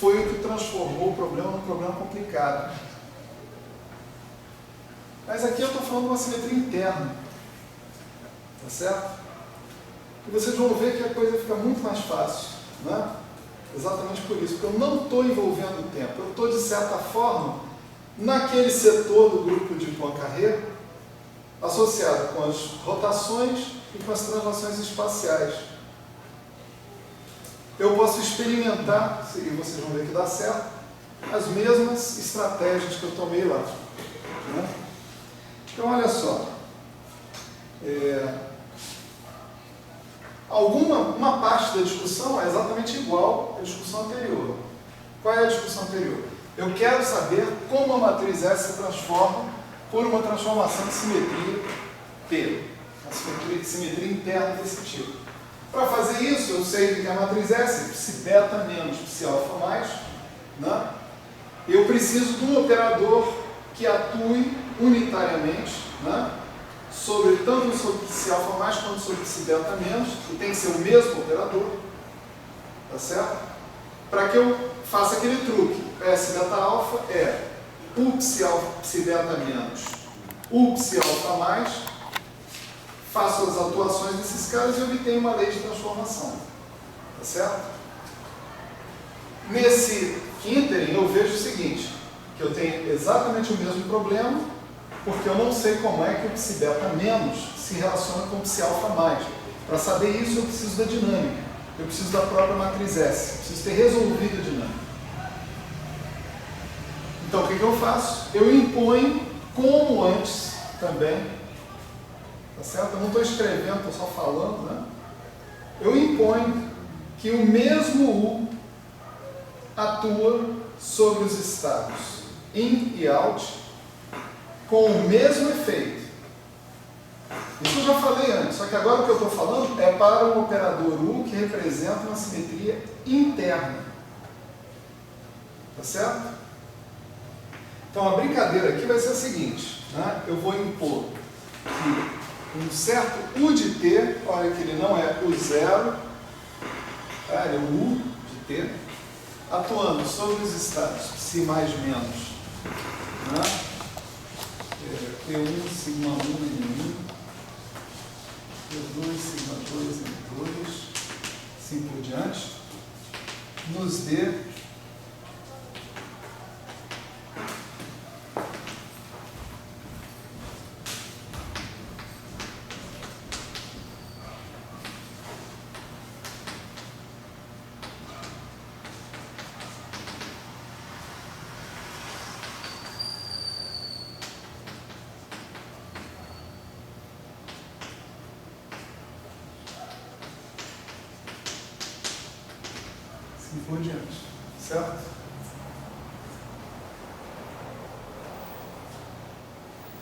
foi o que transformou o problema num problema complicado. Mas aqui eu estou falando de uma simetria interna. Tá certo? E vocês vão ver que a coisa fica muito mais fácil. Né? Exatamente por isso, porque eu não estou envolvendo o tempo. Eu estou, de certa forma, naquele setor do grupo de Poincaré, associado com as rotações e com as translações espaciais. Eu posso experimentar, e vocês vão ver que dá certo, as mesmas estratégias que eu tomei lá. Né? Então, olha só. Uma parte da discussão é exatamente igual à discussão anterior. Qual é a discussão anterior? Eu quero saber como a matriz S se transforma por uma transformação de simetria P, uma simetria interna desse tipo. Para fazer isso, eu sei que a matriz S, psi-beta menos psi-alfa mais, né? Eu preciso de um operador que atue unitariamente, né? Tanto sobre psi-alfa mais quanto sobre psi-beta menos, e tem que ser o mesmo operador, tá certo? Para que eu faça aquele truque, S-beta alfa é o psi-beta menos, o psi-alfa mais, faço as atuações desses caras e obtenho uma lei de transformação. Tá certo? Nesse ínterim, eu vejo o seguinte, que eu tenho exatamente o mesmo problema, porque eu não sei como é que o psi-beta menos se relaciona com o psi-alfa mais. Para saber isso, eu preciso da dinâmica. Eu preciso da própria matriz S. Eu preciso ter resolvido a dinâmica. Então, o que eu faço? Eu imponho, como antes também, tá certo? Eu não estou escrevendo, estou só falando, né? Eu imponho que o mesmo U atua sobre os estados in e out com o mesmo efeito. Isso eu já falei antes, só que agora o que eu estou falando é para um operador U que representa uma simetria interna. Tá certo? Então a brincadeira aqui vai ser a seguinte, né? Eu vou impor que um certo U de T, olha que ele não é U0, tá? Ele é o U de T, atuando sobre os estados psi mais menos, né? P1, sigma 1, N1, P2, sigma 2, N2, assim por diante, nos dê por diante, certo?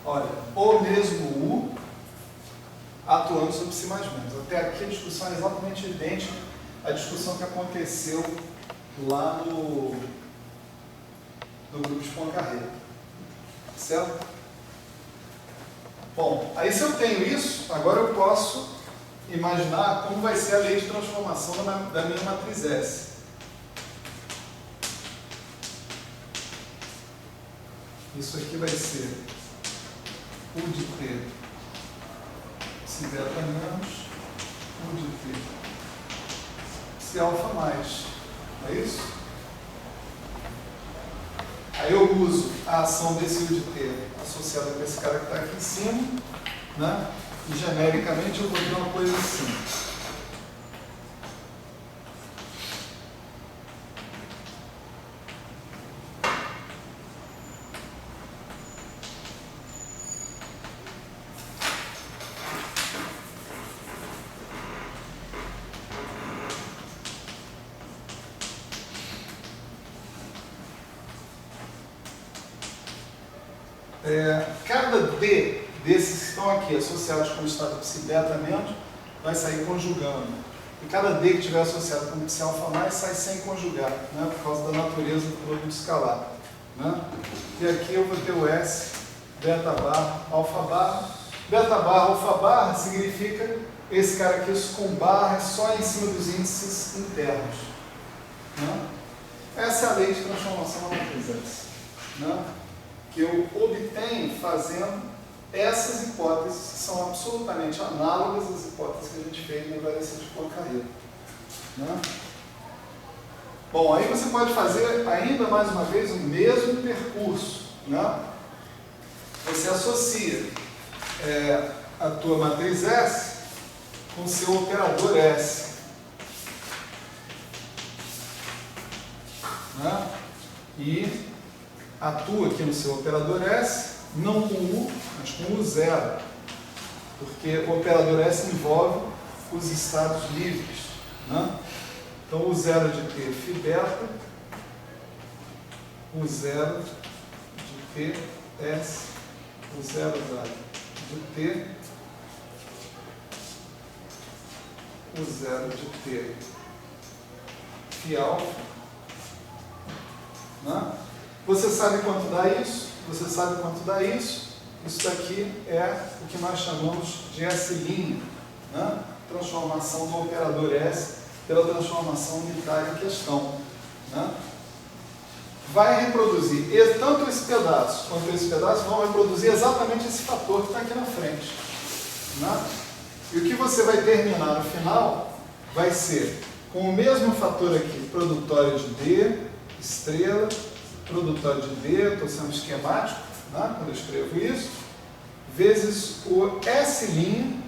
Olha, o mesmo U atuando sobre si mais menos. Até aqui a discussão é exatamente idêntica à discussão que aconteceu lá no grupo de Poincaré, certo? Bom, aí se eu tenho isso, agora eu posso imaginar como vai ser a lei de transformação da minha matriz S. Isso aqui vai ser U de T se beta menos, U de T se alfa mais. É isso? Aí eu uso a ação desse U de T associada com esse cara que está aqui em cima, né? E genericamente eu vou ter uma coisa assim. Cada D desses que estão aqui associados com o estado psi beta menos vai sair conjugando. E cada D que estiver associado com o psi alfa mais sai sem conjugar, né, por causa da natureza do produto escalar. Né? E aqui eu vou ter o S, beta barra, alfa barra. Beta barra, alfa barra significa esse cara aqui com barra só em cima dos índices internos. Né? Essa é a lei de transformação da matriz S. Né? Que eu obtenho fazendo essas hipóteses que são absolutamente análogas às hipóteses que a gente fez na invariância de Poincaré. Né? Bom, aí você pode fazer ainda mais uma vez o mesmo percurso. Né? Você associa a tua matriz S com o seu operador S. Né? E atua aqui no seu operador S, não com U, mas com U zero, porque o operador S envolve os estados livres. Né? Então, U zero de T φ beta, U zero de T S, U zero de T, U zero de T φ alfa. Né? Você sabe quanto dá isso? Você sabe quanto dá isso? Isso daqui é o que nós chamamos de S', né? Transformação do operador S pela transformação unitária em questão. Né? Vai reproduzir, tanto esse pedaço quanto esse pedaço vão reproduzir exatamente esse fator que está aqui na frente. Né? E o que você vai terminar no final vai ser com o mesmo fator aqui, produtório de D, estrela, produtório de D, estou sendo esquemático, né, quando eu escrevo isso, vezes o S',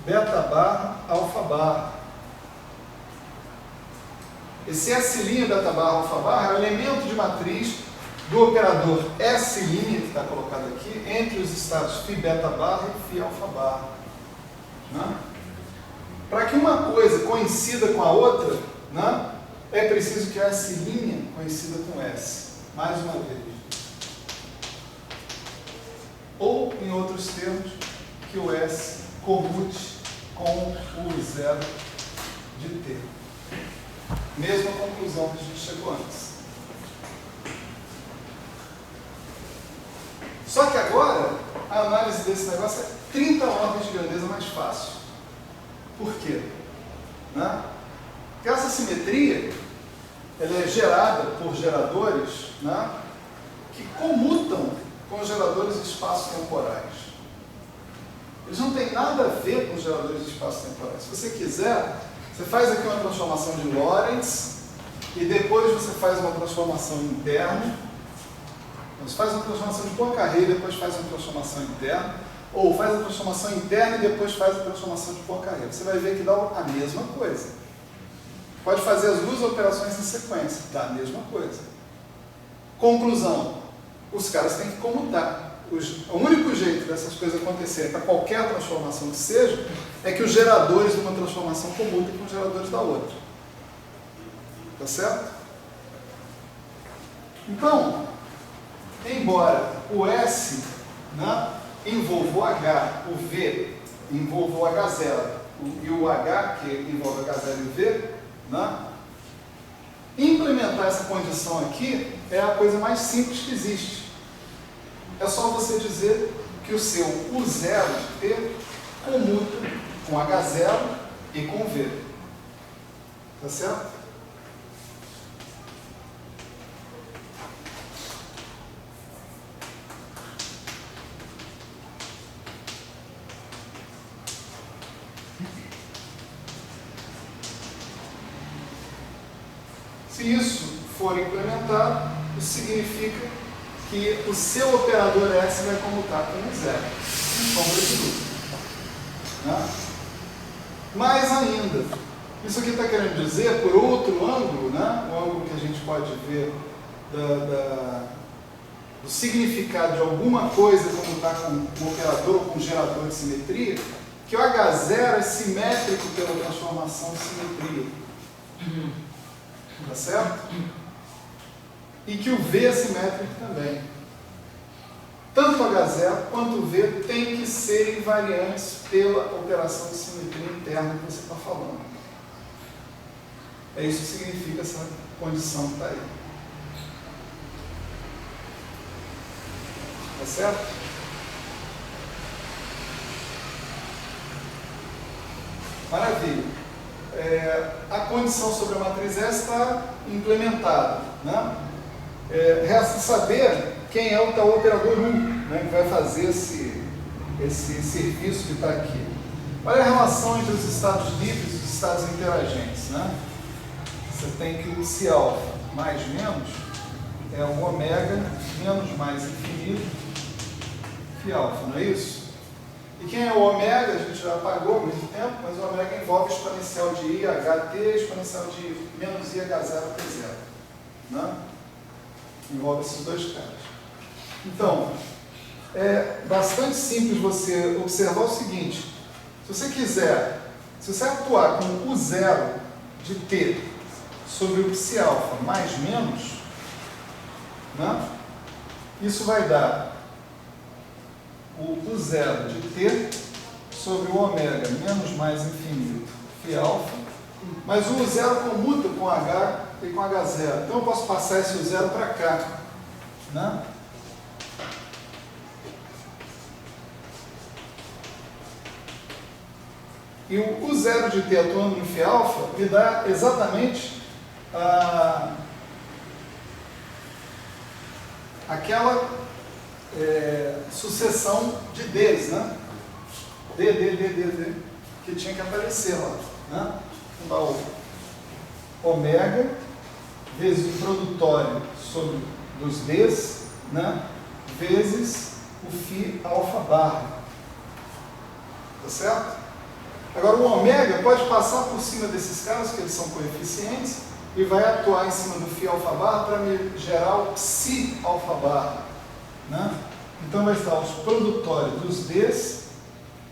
beta barra, alfa barra. Esse S', beta barra, alfa barra é o elemento de matriz do operador S', que está colocado aqui, entre os estados φ beta barra e φ alfa barra. Né? Para que uma coisa coincida com a outra, né, é preciso que o S' coincida com S. Mais uma vez. Ou, em outros termos, que o S comute com o U zero de T. Mesma conclusão que a gente chegou antes. Só que agora, a análise desse negócio é 30 ordens de grandeza mais fácil. Por quê? Né? Porque essa simetria ela é gerada por geradores, né, que comutam com geradores espaço-temporais. Eles não têm nada a ver com geradores espaço-temporais. Se você quiser, você faz aqui uma transformação de Lorentz e depois você faz uma transformação interna. Você faz uma transformação de Poincaré e depois faz uma transformação interna. Ou faz a transformação interna e depois faz a transformação de Poincaré. Você vai ver que dá a mesma coisa. Pode fazer as duas operações em sequência, dá a mesma coisa. Conclusão, os caras têm que comutar. O único jeito dessas coisas acontecerem para qualquer transformação que seja, é que os geradores de uma transformação comutem com os geradores da outra. Tá certo? Então, embora o S, né, envolva o H, o V envolva o H0 e o H, que envolve H0 e o V, né? Implementar essa condição aqui é a coisa mais simples que existe. É só você dizer que o seu U0 de T comuta com H0 e com V. Tá certo? Se isso for implementado, isso significa que o seu operador S vai comutar com o zero, sem sombra de dúvida. Né? Mais ainda, isso aqui está querendo dizer, por outro ângulo, né, o ângulo que a gente pode ver do significado de alguma coisa comutar com um operador ou com um gerador de simetria, que o H0 é simétrico pela transformação de simetria. Tá certo? E que o V é simétrico também. Tanto H0 quanto o V tem que ser invariantes pela operação de simetria interna que você está falando. É isso que significa essa condição que está aí. Tá certo? Maravilha. A condição sobre a matriz S está implementada. Né? Resta saber quem é o tal operador U, né, que vai fazer esse serviço que está aqui. Olha a relação entre os estados livres e os estados interagentes. Né? Você tem que o psi alfa mais menos é o ômega menos mais infinito phi alfa, não é isso? E quem é o ômega, a gente já apagou há muito tempo, mas o ômega envolve exponencial de IHT, exponencial de menos IH0 até zero. Né? Envolve esses dois caras. Então, é bastante simples você observar o seguinte: se você atuar com o U0 de T sobre o psi alfa mais menos, né? Isso vai dar o U0 de T sobre o ômega menos mais infinito phi alfa, mas o U0 comuta com H e com H0. Então eu posso passar esse U0 para cá. Né? E o U0 de T atuando no phi alfa me dá exatamente aquela sucessão de Ds, né? D, que tinha que aparecer lá. Né? Então dá o ômega vezes o produtório sobre dos Ds, né? Vezes o φ alfa barra. Tá certo? Agora o ômega pode passar por cima desses caras, que eles são coeficientes, e vai atuar em cima do φ alfa barra para me gerar o psi alfa barra. Né? Então vai estar os produtórios dos Ds,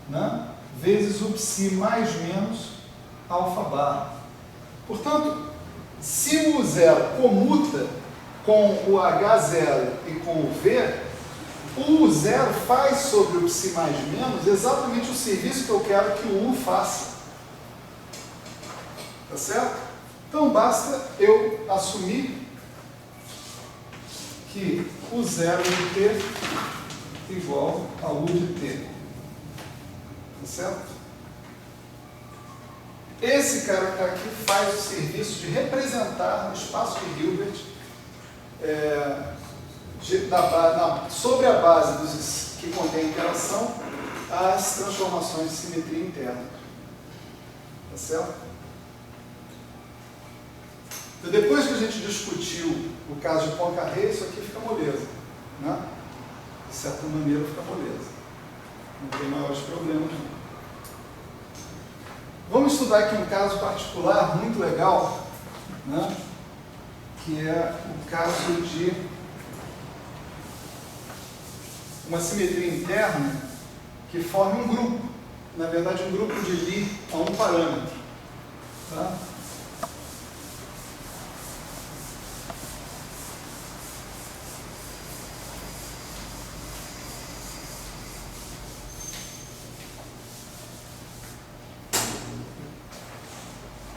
né? Vezes o psi mais menos alfa barra. Portanto, se o U0 comuta com o H0 e com o V, o U0 faz sobre o psi mais menos exatamente o serviço que eu quero que o U faça. Tá certo? Então basta eu assumir que o 0 de T igual a U de T. Tá certo? Esse cara que está aqui faz o serviço de representar no espaço de Hilbert sobre a base dos que contém interação as transformações de simetria interna. Tá certo? Então, depois que a gente discutiu o caso de Poincaré, isso aqui fica moleza. Né? De certa maneira fica moleza. Não tem maiores problemas não. Vamos estudar aqui um caso particular muito legal, né? Que é o caso de uma simetria interna que forma um grupo, na verdade um grupo de Lie a um parâmetro. Tá?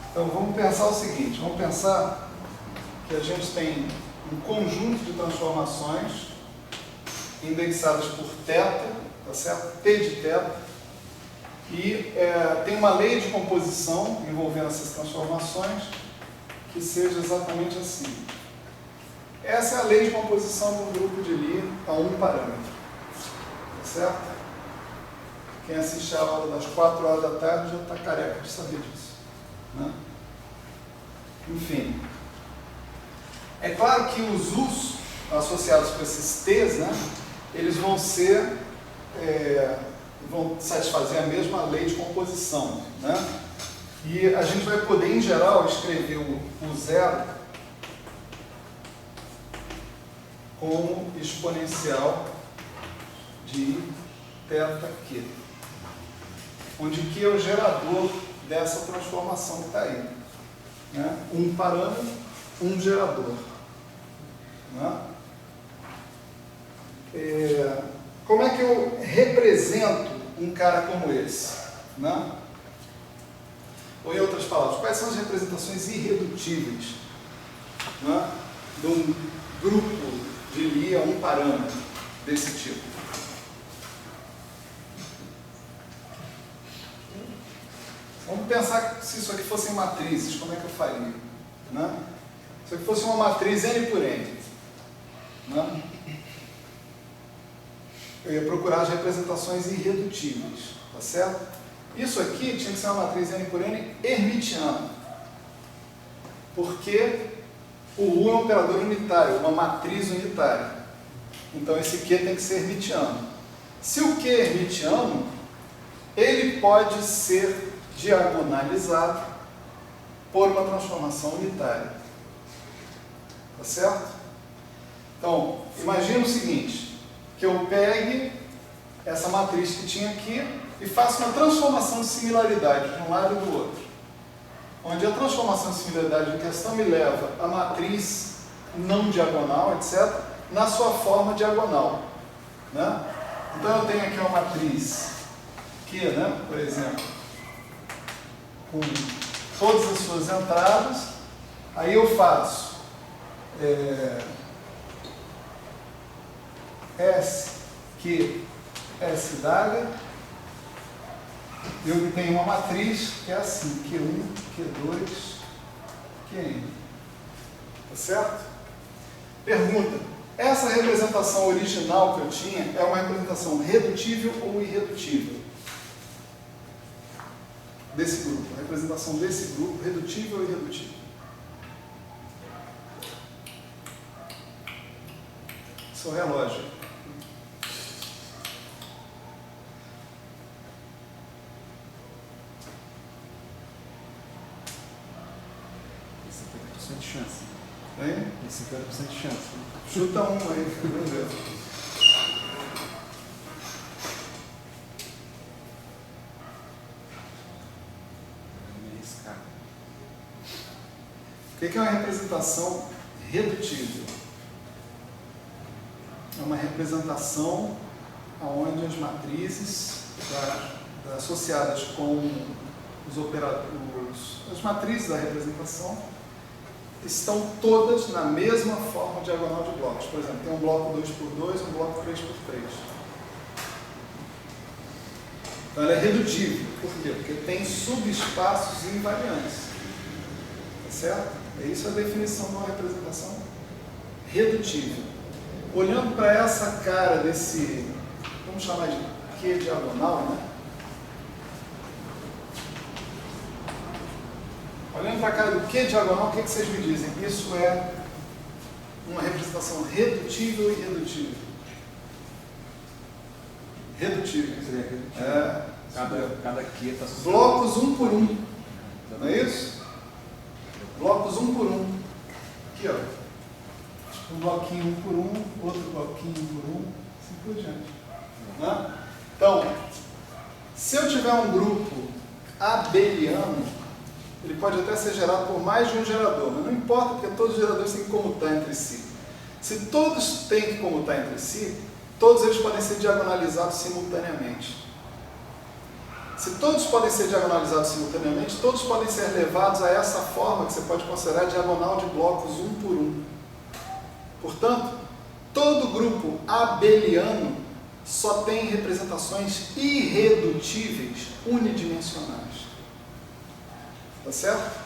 Então vamos pensar o seguinte, vamos pensar que a gente tem um conjunto de transformações indexadas por θ tá certo? T de θ. E tem uma lei de composição envolvendo essas transformações que seja exatamente assim. Essa é a lei de composição de um grupo de Lie a um parâmetro. Tá certo? Quem assiste a aula das 4 horas da tarde já está careca de saber disso. Né? Enfim. É claro que os U's associados com esses T's, né, eles vão ser, vão satisfazer a mesma lei de composição. Né? E a gente vai poder, em geral, escrever o zero como exponencial de θQ, onde Q é o gerador dessa transformação que está aí. Né? Um parâmetro, um gerador. Né? Como é que eu represento um cara como esse? Né? Ou em outras palavras, quais são as representações irredutíveis, né, de um grupo de Lie a um parâmetro desse tipo? Vamos pensar se isso aqui fossem matrizes, como é que eu faria? Né? Se isso aqui fosse uma matriz N por N, né, eu ia procurar as representações irredutíveis, tá certo? Isso aqui tinha que ser uma matriz N por N hermitiana, porque o U é um operador unitário, uma matriz unitária. Então esse Q tem que ser hermitiano. Se o Q é hermitiano, ele pode ser diagonalizado por uma transformação unitária. Tá certo? Então, imagina o seguinte, que eu pegue essa matriz que tinha aqui e faço uma transformação de similaridade de um lado e do outro. Onde a transformação de similaridade em questão me leva a matriz não diagonal, etc., na sua forma diagonal. Né? Então eu tenho aqui uma matriz Q, né, por exemplo, com todas as suas entradas. Aí eu faço S, Q, S d'H. Eu tenho uma matriz que é assim, Q1, Q2, Qn. Tá certo? Pergunta: essa representação original que eu tinha é uma representação redutível ou irredutível? Desse grupo. A representação desse grupo, redutível ou irredutível? Seu relógio. De chance. Hein? Tem 50% de chance. Chuta um aí, vamos ver. O que é uma representação redutível? É uma representação onde as matrizes associadas com os operadores, as matrizes da representação, estão todas na mesma forma diagonal de blocos. Por exemplo, tem um bloco 2x2 e um bloco 3x3. Então ela é redutível. Por quê? Porque tem subespaços invariantes. Tá certo? É isso a definição de uma representação redutível. Olhando para essa cara desse, vamos chamar de Q diagonal, né? Olhando para a cara do Q diagonal, o que vocês me dizem? Isso é uma representação redutível e irredutível? Redutível. Seria redutível. Cada Q está associado. Blocos 1 por 1. Não é isso? Blocos 1 por 1. Aqui, ó. Um bloquinho 1 por 1, outro bloquinho 1 por 1, assim por diante. Né? Então, se eu tiver um grupo abeliano, ele pode até ser gerado por mais de um gerador, mas não importa, porque todos os geradores têm que comutar entre si. Se todos têm que comutar entre si, todos eles podem ser diagonalizados simultaneamente. Se todos podem ser diagonalizados simultaneamente, todos podem ser levados a essa forma que você pode considerar diagonal de blocos 1 por 1. Portanto, todo grupo abeliano só tem representações irredutíveis unidimensionais. Tá certo?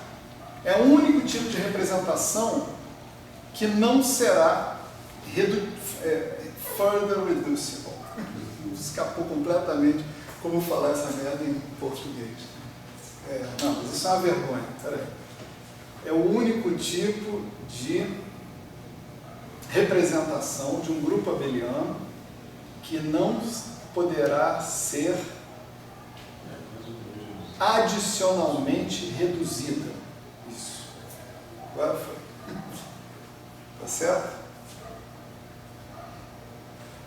É o único tipo de representação que não será further reducible. Escapou completamente como falar essa merda em português. Não, mas isso é uma vergonha. Peraí. É o único tipo de representação de um grupo abeliano que não poderá ser adicionalmente reduzida. Isso. Agora foi. Tá certo?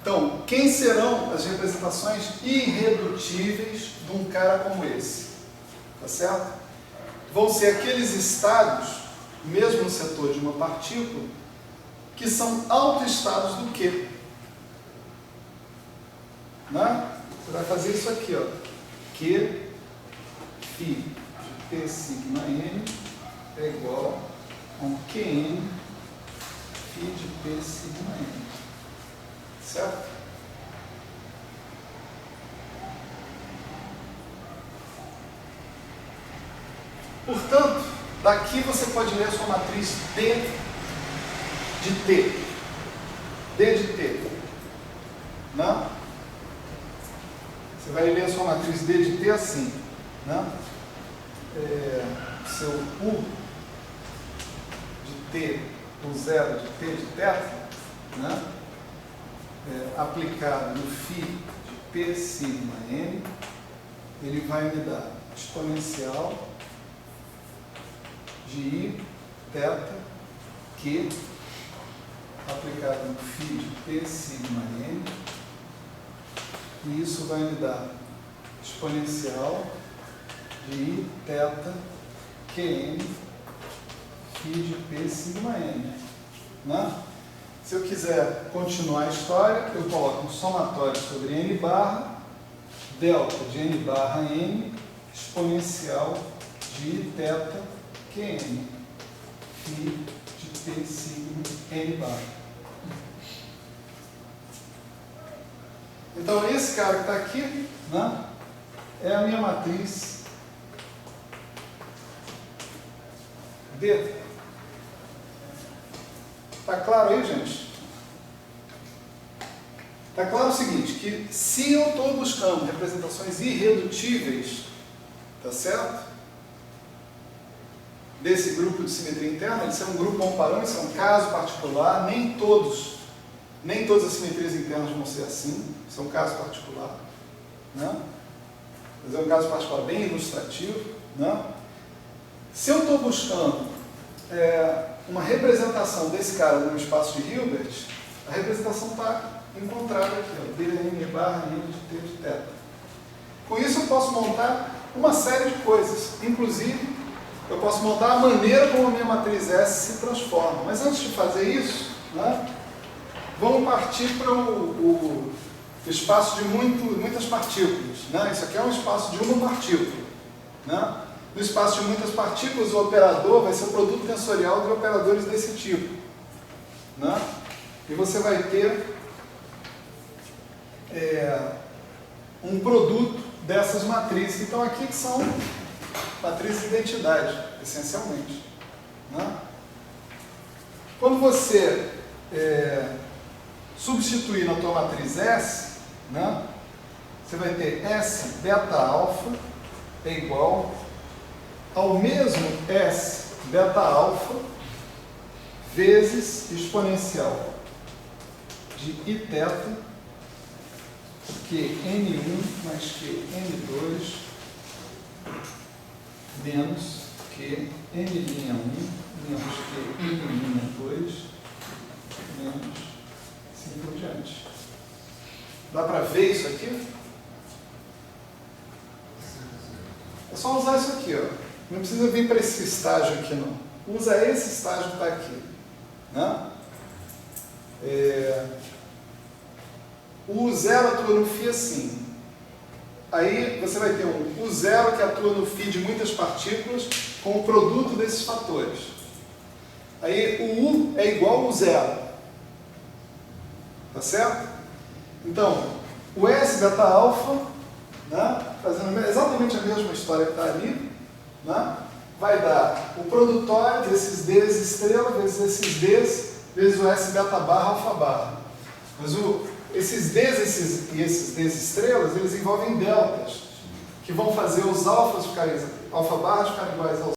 Então, quem serão as representações irredutíveis de um cara como esse? Tá certo? Vão ser aqueles estados, mesmo no setor de uma partícula, que são autoestados do quê? Né? Você vai fazer isso aqui, ó. Q φ de T sigma n é igual a um Qn φ de T sigma n. Certo? Portanto, daqui você pode ler a sua matriz D de T. D de T. Não? Você vai ler a sua matriz D de T assim. Não? Seu U de T, U0 de T de θ, né? Aplicado no φ de P sigma n, ele vai me dar exponencial de I θ Q aplicado no φ de P sigma n, e isso vai me dar exponencial de I θ Qn φ de P sigma n. Né? Se eu quiser continuar a história, eu coloco um somatório sobre n barra, delta de n barra n, exponencial de I θ Qn φ de P sigma n barra. Então, esse cara que está aqui, né, é a minha matriz D. Está claro aí, gente? Está claro o seguinte, que se eu estou buscando representações irredutíveis, tá certo? Desse grupo de simetria interna, isso é um grupo comparando, isso é um caso particular, nem todas as simetrias internas vão ser assim, isso é um caso particular, né? Mas é um caso particular bem ilustrativo, né? Se eu estou buscando uma representação desse cara no espaço de Hilbert, a representação está encontrada aqui, ó, dn barra n de t de θ. Com isso eu posso montar uma série de coisas, inclusive eu posso montar a maneira como a minha matriz S se transforma. Mas antes de fazer isso, né, vamos partir para o espaço de muitas partículas. Né? Isso aqui é um espaço de uma partícula. Né? No espaço de muitas partículas, o operador vai ser o produto tensorial de operadores desse tipo. Né? E você vai ter um produto dessas matrizes que estão aqui, que são matrizes de identidade, essencialmente. Né? Quando você substituir na tua matriz S, né, você vai ter S beta alfa é igual ao mesmo S beta alfa vezes exponencial de I θ que N1 mais que N2 menos que N' 1 menos que N' 2 menos assim por diante. Dá para ver isso aqui? É só usar isso aqui, ó. Não precisa vir para esse estágio aqui, não. Usa esse estágio que está aqui. Né? O U0 atua no φ assim. Aí você vai ter um U0 que atua no φ de muitas partículas com o produto desses fatores. Aí o U é igual ao U0. Tá certo? Então, o S beta alfa, né, fazendo exatamente a mesma história que está ali, né, vai dar o produtório desses Ds estrela vezes esses Ds vezes o S beta barra alfa barra. Mas esses Ds e esses Ds estrelas, eles envolvem deltas, que vão fazer os alfas ficarem, alfa barras ficarem iguais aos